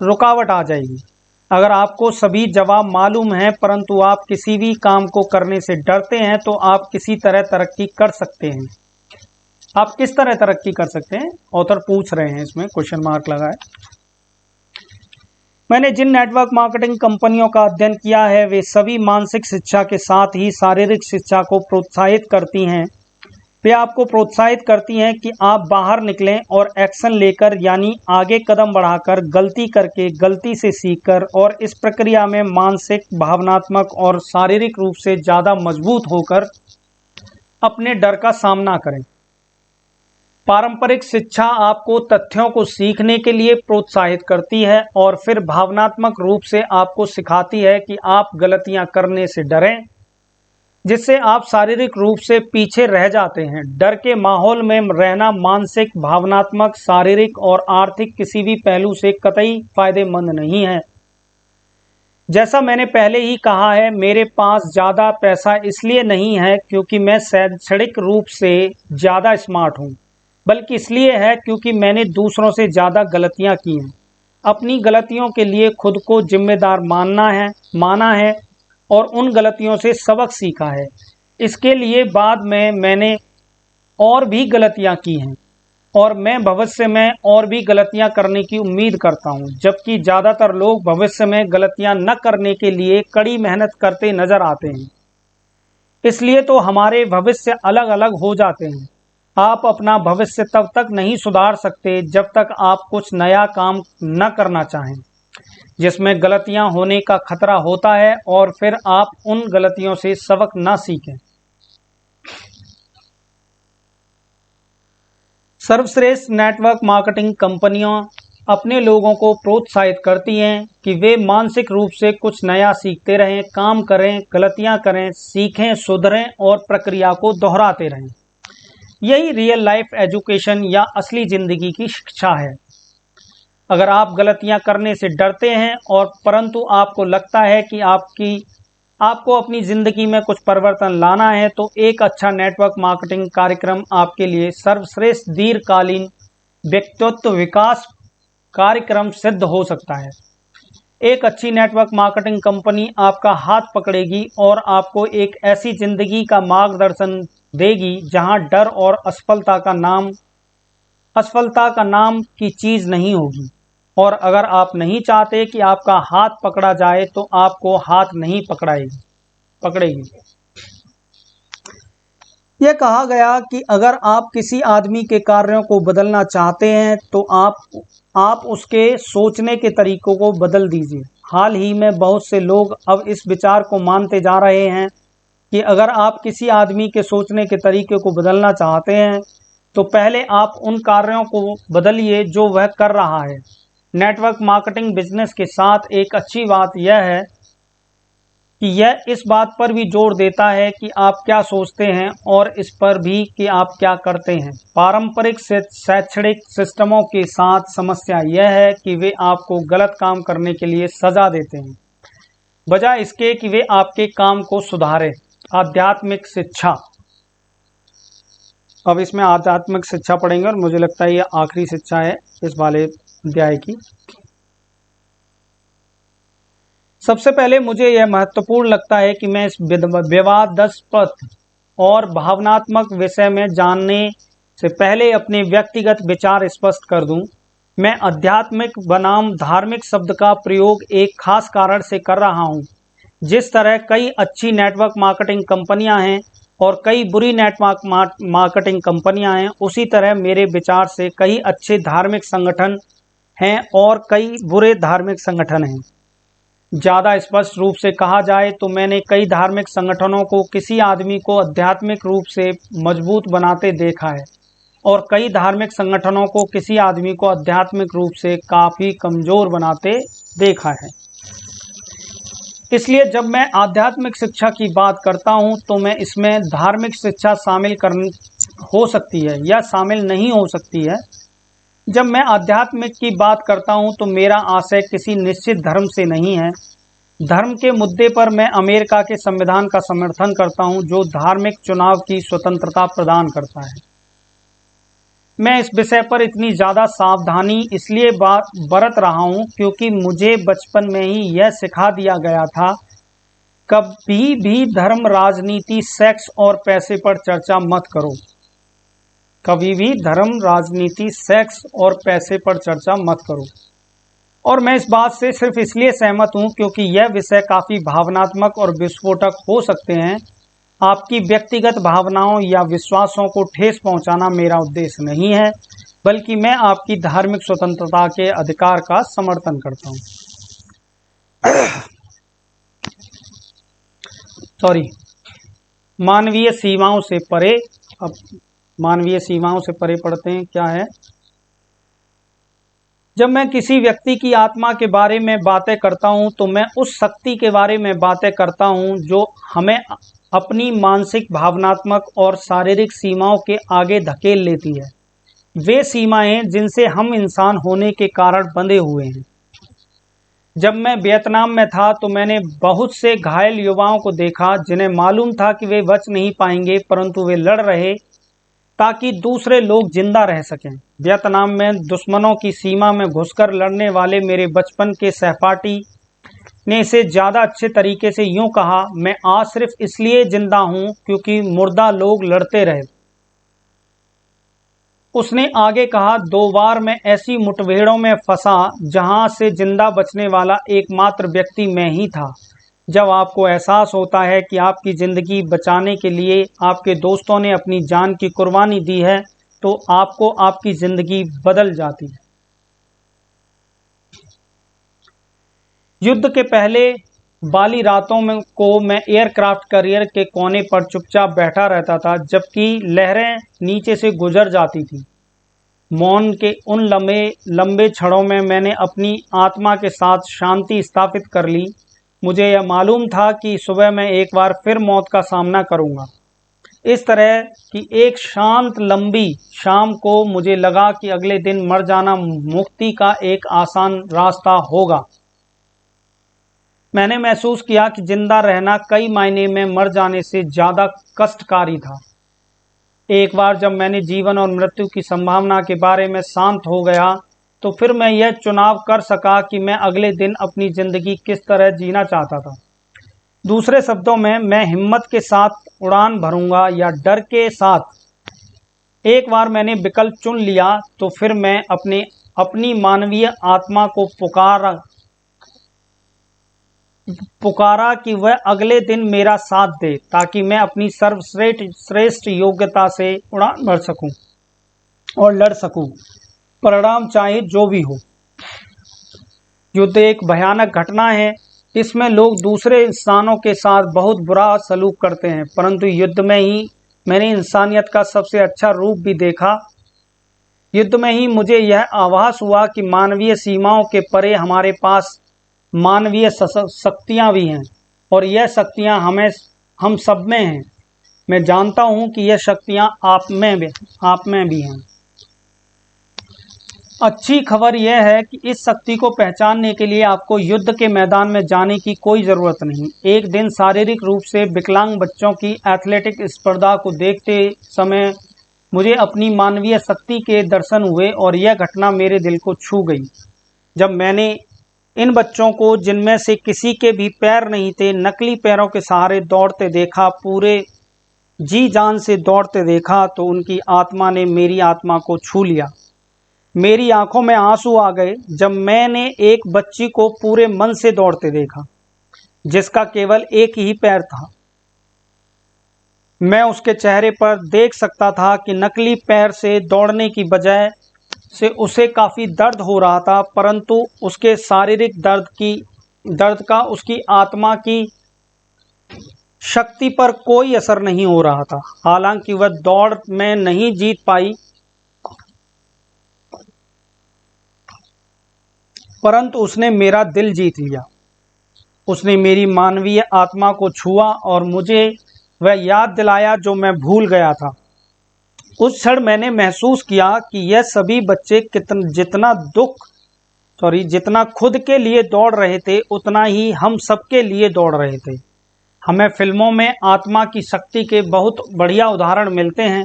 Speaker 1: रुकावट आ जाएगी। अगर आपको सभी जवाब मालूम हैं परंतु आप किसी भी काम को करने से डरते हैं तो आप किसी तरह तरक्की कर सकते हैं। आप किस तरह तरक्की कर सकते हैं, ऑथर पूछ रहे हैं, इसमें क्वेश्चन मार्क लगा है। मैंने जिन नेटवर्क मार्केटिंग कंपनियों का अध्ययन किया है वे सभी मानसिक शिक्षा के साथ ही शारीरिक शिक्षा को प्रोत्साहित करती हैं। वे आपको प्रोत्साहित करती हैं कि आप बाहर निकलें और एक्शन लेकर, यानी आगे कदम बढ़ाकर, गलती करके, गलती से सीखकर और इस प्रक्रिया में मानसिक, भावनात्मक और शारीरिक रूप से ज़्यादा मजबूत होकर अपने डर का सामना करें। पारंपरिक शिक्षा आपको तथ्यों को सीखने के लिए प्रोत्साहित करती है और फिर भावनात्मक रूप से आपको सिखाती है कि आप गलतियां करने से डरें, जिससे आप शारीरिक रूप से पीछे रह जाते हैं। डर के माहौल में रहना मानसिक, भावनात्मक, शारीरिक और आर्थिक किसी भी पहलू से कतई फायदेमंद नहीं है। जैसा मैंने पहले ही कहा है, मेरे पास ज़्यादा पैसा इसलिए नहीं है क्योंकि मैं शैक्षणिक रूप से ज़्यादा स्मार्ट हूँ, बल्कि इसलिए है क्योंकि मैंने दूसरों से ज़्यादा गलतियाँ की हैं। अपनी गलतियों के लिए खुद को जिम्मेदार माना है और उन गलतियों से सबक सीखा है। इसके लिए बाद में मैंने और भी गलतियाँ की हैं और मैं भविष्य में और भी गलतियाँ करने की उम्मीद करता हूँ, जबकि ज़्यादातर लोग भविष्य में गलतियाँ न करने के लिए कड़ी मेहनत करते नज़र आते हैं। इसलिए तो हमारे भविष्य अलग अलग हो जाते हैं। आप अपना भविष्य तब तक नहीं सुधार सकते जब तक आप कुछ नया काम न करना चाहें जिसमें गलतियां होने का खतरा होता है और फिर आप उन गलतियों से सबक न सीखें। सर्वश्रेष्ठ नेटवर्क मार्केटिंग कंपनियां अपने लोगों को प्रोत्साहित करती हैं कि वे मानसिक रूप से कुछ नया सीखते रहें, काम करें, गलतियां करें, सीखें, सुधरें और प्रक्रिया को दोहराते रहें। यही रियल लाइफ एजुकेशन या असली ज़िंदगी की शिक्षा है। अगर आप गलतियां करने से डरते हैं और परंतु आपको लगता है कि आपकी आपको अपनी ज़िंदगी में कुछ परिवर्तन लाना है तो एक अच्छा नेटवर्क मार्केटिंग कार्यक्रम आपके लिए सर्वश्रेष्ठ दीर्घकालीन व्यक्तित्व विकास कार्यक्रम सिद्ध हो सकता है। एक अच्छी नेटवर्क मार्केटिंग कंपनी आपका हाथ पकड़ेगी और आपको एक ऐसी ज़िंदगी का मार्गदर्शन देगी जहां डर और असफलता का नाम की चीज़ नहीं होगी। और अगर आप नहीं चाहते कि आपका हाथ पकड़ा जाए तो आपको हाथ नहीं पकड़ेगी। यह कहा गया कि अगर आप किसी आदमी के कार्यों को बदलना चाहते हैं तो आप उसके सोचने के तरीकों को बदल दीजिए। हाल ही में बहुत से लोग अब इस विचार को मानते जा रहे हैं कि अगर आप किसी आदमी के सोचने के तरीके को बदलना चाहते हैं तो पहले आप उन कार्यों को बदलिए जो वह कर रहा है। नेटवर्क मार्केटिंग बिजनेस के साथ एक अच्छी बात यह है कि यह इस बात पर भी जोर देता है कि आप क्या सोचते हैं और इस पर भी कि आप क्या करते हैं। पारंपरिक शैक्षणिक सिस्टमों के साथ समस्या यह है कि वे आपको गलत काम करने के लिए सजा देते हैं बजाय इसके कि वे आपके काम को सुधारें। आध्यात्मिक शिक्षा। अब इसमें आध्यात्मिक शिक्षा पढ़ेंगे और मुझे लगता है यह आखिरी शिक्षा है इस वाले अध्याय की। सबसे पहले मुझे यह महत्वपूर्ण लगता है कि मैं इस विवादास्पद और भावनात्मक विषय में जानने से पहले अपने व्यक्तिगत विचार स्पष्ट कर दूं। मैं आध्यात्मिक बनाम धार्मिक शब्द का प्रयोग एक खास कारण से कर रहा हूं। जिस तरह कई अच्छी नेटवर्क मार्केटिंग कंपनियां हैं और कई बुरी नेटवर्क मार्केटिंग कंपनियां हैं, उसी तरह मेरे विचार से कई अच्छे धार्मिक संगठन हैं और कई बुरे धार्मिक संगठन हैं। ज़्यादा स्पष्ट रूप से कहा जाए तो मैंने कई धार्मिक संगठनों को किसी आदमी को आध्यात्मिक रूप से मजबूत बनाते देखा है और कई धार्मिक संगठनों को किसी आदमी को आध्यात्मिक रूप से काफ़ी कमज़ोर बनाते देखा है। इसलिए जब मैं आध्यात्मिक शिक्षा की बात करता हूं तो मैं इसमें धार्मिक शिक्षा हो सकती है या शामिल नहीं हो सकती है। जब मैं आध्यात्मिक की बात करता हूं तो मेरा आशय किसी निश्चित धर्म से नहीं है। धर्म के मुद्दे पर मैं अमेरिका के संविधान का समर्थन करता हूं जो धार्मिक चुनाव की स्वतंत्रता प्रदान करता है। मैं इस विषय पर इतनी ज़्यादा सावधानी इसलिए बरत रहा हूं क्योंकि मुझे बचपन में ही यह सिखा दिया गया था, कभी भी धर्म, राजनीति, सेक्स और पैसे पर चर्चा मत करो। कभी भी धर्म, राजनीति, सेक्स और पैसे पर चर्चा मत करो। और मैं इस बात से सिर्फ इसलिए सहमत हूं क्योंकि यह विषय काफ़ी भावनात्मक और विस्फोटक हो सकते हैं। आपकी व्यक्तिगत भावनाओं या विश्वासों को ठेस पहुंचाना मेरा उद्देश्य नहीं है, बल्कि मैं आपकी धार्मिक स्वतंत्रता के अधिकार का समर्थन करता हूं। मानवीय सीमाओं से परे। अब मानवीय सीमाओं से परे पढ़ते हैं क्या है। जब मैं किसी व्यक्ति की आत्मा के बारे में बातें करता हूं तो मैं उस शक्ति के बारे में बातें करता हूं जो हमें अपनी मानसिक, भावनात्मक और शारीरिक सीमाओं के आगे धकेल लेती है। वे सीमाएं जिनसे हम इंसान होने के कारण बंधे हुए हैं। जब मैं वियतनाम में था तो मैंने बहुत से घायल युवाओं को देखा जिन्हें मालूम था कि वे बच नहीं पाएंगे, परंतु वे लड़ रहे ताकि दूसरे लोग जिंदा रह सकें। वियतनाम में दुश्मनों की सीमा में घुसकर लड़ने वाले मेरे बचपन के सहपाठी ने इसे ज़्यादा अच्छे तरीके से यूं कहा, मैं आज सिर्फ इसलिए जिंदा हूं क्योंकि मुर्दा लोग लड़ते रहे। उसने आगे कहा, 2 बार मैं ऐसी मुठभेड़ों में फंसा जहां से जिंदा बचने वाला एकमात्र व्यक्ति मैं ही था। जब आपको एहसास होता है कि आपकी ज़िंदगी बचाने के लिए आपके दोस्तों ने अपनी जान की कुर्बानी दी है तो आपको आपकी ज़िंदगी बदल जाती है। युद्ध के पहले वाली रातों में मैं एयरक्राफ्ट कैरियर के कोने पर चुपचाप बैठा रहता था जबकि लहरें नीचे से गुजर जाती थी। मौन के उन लंबे क्षणों में मैंने अपनी आत्मा के साथ शांति स्थापित कर ली। मुझे यह मालूम था कि सुबह मैं एक बार फिर मौत का सामना करूंगा। इस तरह की एक शांत लंबी शाम को मुझे लगा कि अगले दिन मर जाना मुक्ति का एक आसान रास्ता होगा। मैंने महसूस किया कि जिंदा रहना कई मायने में मर जाने से ज़्यादा कष्टकारी था। एक बार जब मैंने जीवन और मृत्यु की संभावना के बारे में शांत हो गया, तो फिर मैं यह चुनाव कर सका कि मैं अगले दिन अपनी ज़िंदगी किस तरह जीना चाहता था। दूसरे शब्दों में, मैं हिम्मत के साथ उड़ान भरूंगा या डर के साथ। एक बार मैंने विकल्प चुन लिया तो फिर मैं अपनी मानवीय आत्मा को पुकारा कि वह अगले दिन मेरा साथ दे, ताकि मैं अपनी सर्वश्रेष्ठ योग्यता से उड़ान भर सकूं और लड़ सकूं, परिणाम चाहे जो भी हो। युद्ध एक भयानक घटना है। इसमें लोग दूसरे इंसानों के साथ बहुत बुरा सलूक करते हैं, परंतु युद्ध में ही मैंने इंसानियत का सबसे अच्छा रूप भी देखा। युद्ध में ही मुझे यह आभास हुआ कि मानवीय सीमाओं के परे हमारे पास मानवीय शक्तियाँ भी हैं, और यह शक्तियाँ हम सब में हैं। मैं जानता हूँ कि यह शक्तियाँ आप में भी हैं। अच्छी खबर यह है कि इस शक्ति को पहचानने के लिए आपको युद्ध के मैदान में जाने की कोई ज़रूरत नहीं। एक दिन शारीरिक रूप से विकलांग बच्चों की एथलेटिक स्पर्धा को देखते समय मुझे अपनी मानवीय शक्ति के दर्शन हुए, और यह घटना मेरे दिल को छू गई। जब मैंने इन बच्चों को, जिनमें से किसी के भी पैर नहीं थे, नकली पैरों के सहारे दौड़ते देखा, पूरे जी जान से दौड़ते देखा, तो उनकी आत्मा ने मेरी आत्मा को छू लिया। मेरी आंखों में आंसू आ गए जब मैंने एक बच्ची को पूरे मन से दौड़ते देखा, जिसका केवल एक ही पैर था। मैं उसके चेहरे पर देख सकता था कि नकली पैर से दौड़ने की वजह से उसे काफ़ी दर्द हो रहा था, परंतु उसके शारीरिक दर्द का उसकी आत्मा की शक्ति पर कोई असर नहीं हो रहा था। हालांकि वह दौड़ में नहीं जीत पाई, परंतु उसने मेरा दिल जीत लिया। उसने मेरी मानवीय आत्मा को छुआ और मुझे वह याद दिलाया जो मैं भूल गया था। उस क्षण मैंने महसूस किया कि यह सभी बच्चे जितना खुद के लिए दौड़ रहे थे, उतना ही हम सबके लिए दौड़ रहे थे। हमें फिल्मों में आत्मा की शक्ति के बहुत बढ़िया उदाहरण मिलते हैं।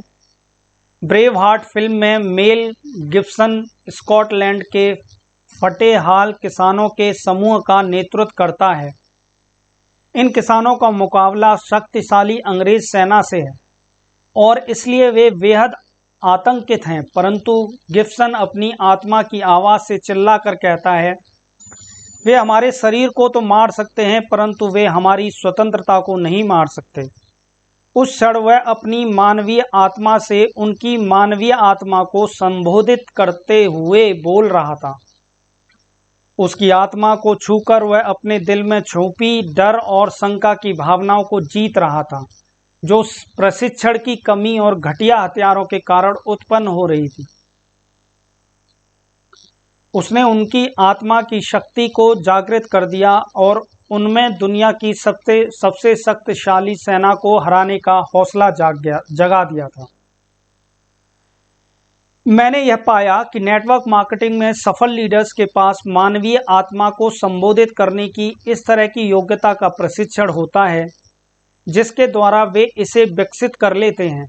Speaker 1: ब्रेव हार्ट फिल्म में मेल गिब्सन स्कॉटलैंड के फटे हाल किसानों के समूह का नेतृत्व करता है। इन किसानों का मुकाबला शक्तिशाली अंग्रेज सेना से है, और इसलिए वे बेहद आतंकित हैं। परंतु गिब्सन अपनी आत्मा की आवाज़ से चिल्लाकर कहता है, वे हमारे शरीर को तो मार सकते हैं, परंतु वे हमारी स्वतंत्रता को नहीं मार सकते। उस क्षण वह अपनी मानवीय आत्मा से उनकी मानवीय आत्मा को संबोधित करते हुए बोल रहा था। उसकी आत्मा को छूकर वह अपने दिल में छुपी डर और शंका की भावनाओं को जीत रहा था, जो प्रशिक्षण की कमी और घटिया हथियारों के कारण उत्पन्न हो रही थी। उसने उनकी आत्मा की शक्ति को जागृत कर दिया और उनमें दुनिया की सबसे शक्तिशाली सेना को हराने का हौसला जगा दिया था। मैंने यह पाया कि नेटवर्क मार्केटिंग में सफल लीडर्स के पास मानवीय आत्मा को संबोधित करने की इस तरह की योग्यता का प्रशिक्षण होता है, जिसके द्वारा वे इसे विकसित कर लेते हैं।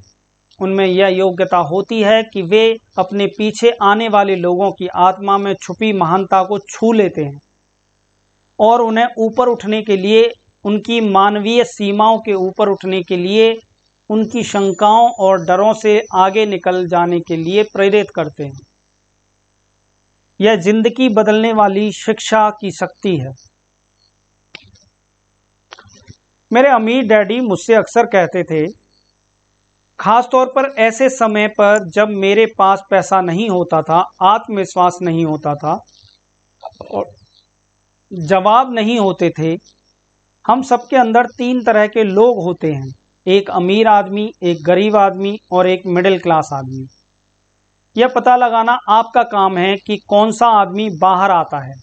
Speaker 1: उनमें यह योग्यता होती है कि वे अपने पीछे आने वाले लोगों की आत्मा में छुपी महानता को छू लेते हैं और उन्हें ऊपर उठने के लिए, उनकी मानवीय सीमाओं के ऊपर उठने के लिए, उनकी शंकाओं और डरों से आगे निकल जाने के लिए प्रेरित करते हैं। यह जिंदगी बदलने वाली शिक्षा की शक्ति है। मेरे अमीर डैडी मुझसे अक्सर कहते थे, खास तौर पर ऐसे समय पर जब मेरे पास पैसा नहीं होता था, आत्मविश्वास नहीं होता था और जवाब नहीं होते थे। हम सबके अंदर 3 तरह के लोग होते हैं, एक अमीर आदमी, एक गरीब आदमी और एक मिडिल क्लास आदमी। यह पता लगाना आपका काम है कि कौन सा आदमी बाहर आता है।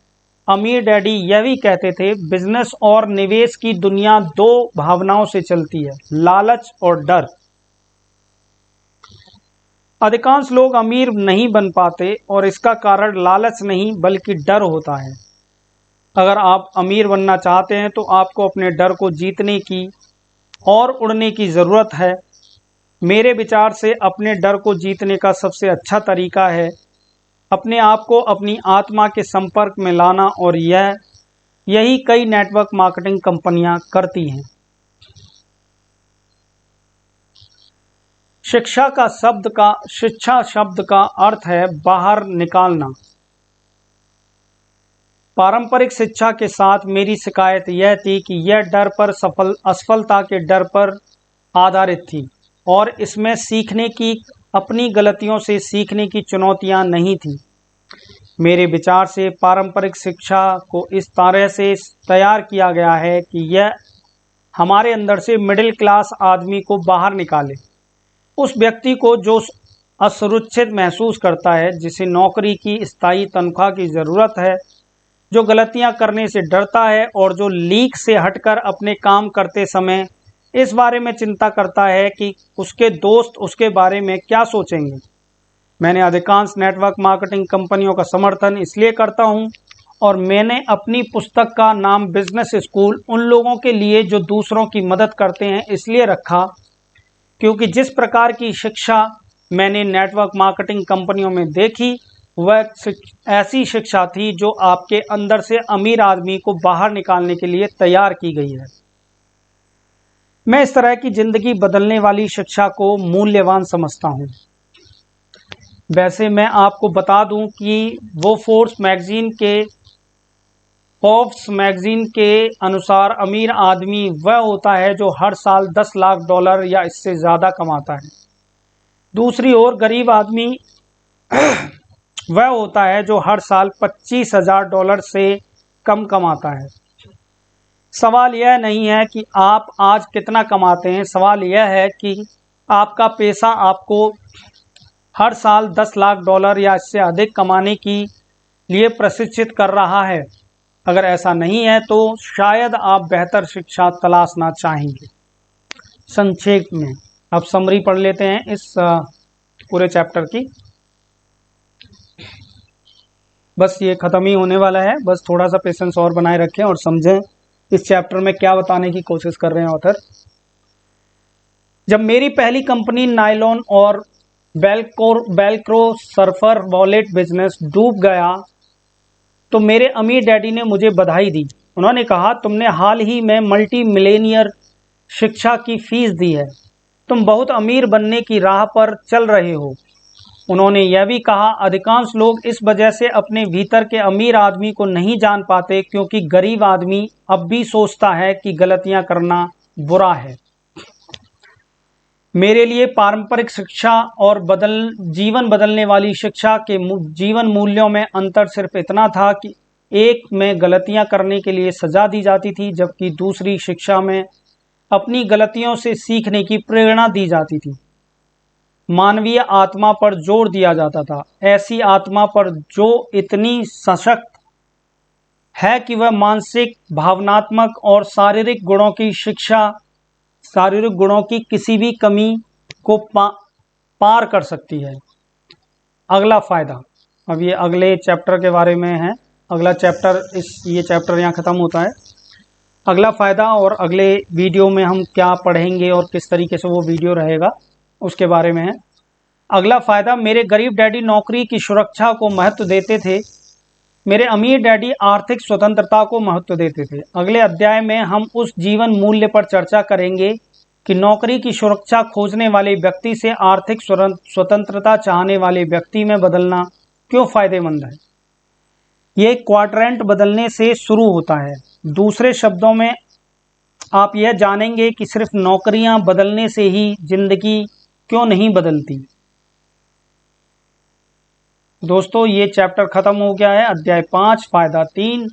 Speaker 1: अमीर डैडी यह भी कहते थे, बिजनेस और निवेश की दुनिया 2 भावनाओं से चलती है, लालच और डर। अधिकांश लोग अमीर नहीं बन पाते और इसका कारण लालच नहीं बल्कि डर होता है। अगर आप अमीर बनना चाहते हैं तो आपको अपने डर को जीतने की और उड़ने की ज़रूरत है। मेरे विचार से अपने डर को जीतने का सबसे अच्छा तरीका है अपने आप को अपनी आत्मा के संपर्क में लाना, और यही कई नेटवर्क मार्केटिंग कंपनियां करती हैं। शिक्षा शब्द का अर्थ है बाहर निकालना। पारंपरिक शिक्षा के साथ मेरी शिकायत यह थी कि यह डर पर असफलता के डर पर आधारित थी, और इसमें सीखने की, अपनी गलतियों से सीखने की चुनौतियां नहीं थी। मेरे विचार से पारंपरिक शिक्षा को इस तरह से तैयार किया गया है कि यह हमारे अंदर से मिडिल क्लास आदमी को बाहर निकाले, उस व्यक्ति को जो असुरक्षित महसूस करता है, जिसे नौकरी की स्थायी तनख्वाह की ज़रूरत है, जो गलतियां करने से डरता है और जो लीक से हटकर अपने काम करते समय इस बारे में चिंता करता है कि उसके दोस्त उसके बारे में क्या सोचेंगे। मैंने अधिकांश नेटवर्क मार्केटिंग कंपनियों का समर्थन इसलिए करता हूं, और मैंने अपनी पुस्तक का नाम बिजनेस स्कूल उन लोगों के लिए जो दूसरों की मदद करते हैं इसलिए रखा, क्योंकि जिस प्रकार की शिक्षा मैंने नेटवर्क मार्केटिंग कंपनियों में देखी वह ऐसी शिक्षा थी जो आपके अंदर से अमीर आदमी को बाहर निकालने के लिए तैयार की गई है। मैं इस तरह की जिंदगी बदलने वाली शिक्षा को मूल्यवान समझता हूं। वैसे मैं आपको बता दूं कि वो फोर्ब्स मैगजीन के अनुसार अमीर आदमी वह होता है जो हर साल $10 लाख या इससे ज़्यादा कमाता है। दूसरी ओर गरीब आदमी वह होता है जो हर साल $25,000 से कम कमाता है। सवाल यह नहीं है कि आप आज कितना कमाते हैं, सवाल यह है कि आपका पैसा आपको हर साल $10 लाख या इससे अधिक कमाने के लिए प्रशिक्षित कर रहा है। अगर ऐसा नहीं है तो शायद आप बेहतर शिक्षा तलाशना चाहेंगे। संक्षेप में अब समरी पढ़ लेते हैं इस पूरे चैप्टर की। बस ये ख़त्म ही होने वाला है, बस थोड़ा सा पेशेंस और बनाए रखें और समझें इस चैप्टर में क्या बताने की कोशिश कर रहे हैं ऑथर। जब मेरी पहली कंपनी नायलॉन और वेलक्रो सर्फर वॉलेट बिजनेस डूब गया तो मेरे अमीर डैडी ने मुझे बधाई दी। उन्होंने कहा, तुमने हाल ही में मल्टी मिलेनियर शिक्षा की फीस दी है, तुम बहुत अमीर बनने की राह पर चल रहे हो। उन्होंने यह भी कहा, अधिकांश लोग इस वजह से अपने भीतर के अमीर आदमी को नहीं जान पाते क्योंकि गरीब आदमी अब भी सोचता है कि गलतियां करना बुरा है। मेरे लिए पारंपरिक शिक्षा और जीवन बदलने वाली शिक्षा के जीवन मूल्यों में अंतर सिर्फ इतना था कि एक में गलतियां करने के लिए सजा दी जाती थी, जबकि दूसरी शिक्षा में अपनी गलतियों से सीखने की प्रेरणा दी जाती थी। मानवीय आत्मा पर जोर दिया जाता था, ऐसी आत्मा पर जो इतनी सशक्त है कि वह मानसिक, भावनात्मक और शारीरिक गुणों की किसी भी कमी को पार कर सकती है। अगला फायदा, अब ये अगले चैप्टर के बारे में है। अगला चैप्टर ये चैप्टर यहाँ ख़त्म होता है। अगला फ़ायदा और अगले वीडियो में हम क्या पढ़ेंगे और किस तरीके से वो वीडियो रहेगा उसके बारे में है। अगला फ़ायदा, मेरे गरीब डैडी नौकरी की सुरक्षा को महत्व देते थे, मेरे अमीर डैडी आर्थिक स्वतंत्रता को महत्व देते थे। अगले अध्याय में हम उस जीवन मूल्य पर चर्चा करेंगे कि नौकरी की सुरक्षा खोजने वाले व्यक्ति से आर्थिक स्वतंत्रता चाहने वाले व्यक्ति में बदलना क्यों फायदेमंद है। ये क्वाड्रेंट बदलने से शुरू होता है। दूसरे शब्दों में आप यह जानेंगे कि सिर्फ नौकरियां बदलने से ही जिंदगी क्यों नहीं बदलती। दोस्तों, ये चैप्टर खत्म हो गया है। अध्याय 5, फायदा 3,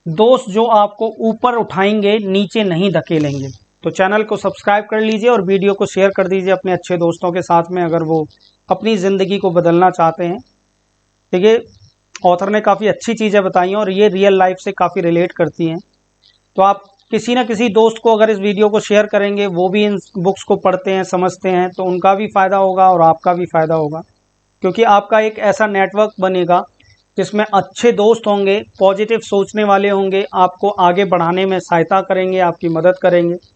Speaker 1: दोस्त जो आपको ऊपर उठाएंगे नीचे नहीं धकेलेंगे। तो चैनल को सब्सक्राइब कर लीजिए और वीडियो को शेयर कर दीजिए अपने अच्छे दोस्तों के साथ में, अगर वो अपनी ज़िंदगी को बदलना चाहते हैं। देखिए, ऑथर ने काफ़ी अच्छी चीज़ें बताई हैं और ये रियल लाइफ से काफ़ी रिलेट करती हैं। तो आप किसी न किसी दोस्त को अगर इस वीडियो को शेयर करेंगे, वो भी इन बुक्स को पढ़ते हैं, समझते हैं, तो उनका भी फ़ायदा होगा और आपका भी फ़ायदा होगा, क्योंकि आपका एक ऐसा नेटवर्क बनेगा जिसमें अच्छे दोस्त होंगे, पॉजिटिव सोचने वाले होंगे, आपको आगे बढ़ाने में सहायता करेंगे, आपकी मदद करेंगे।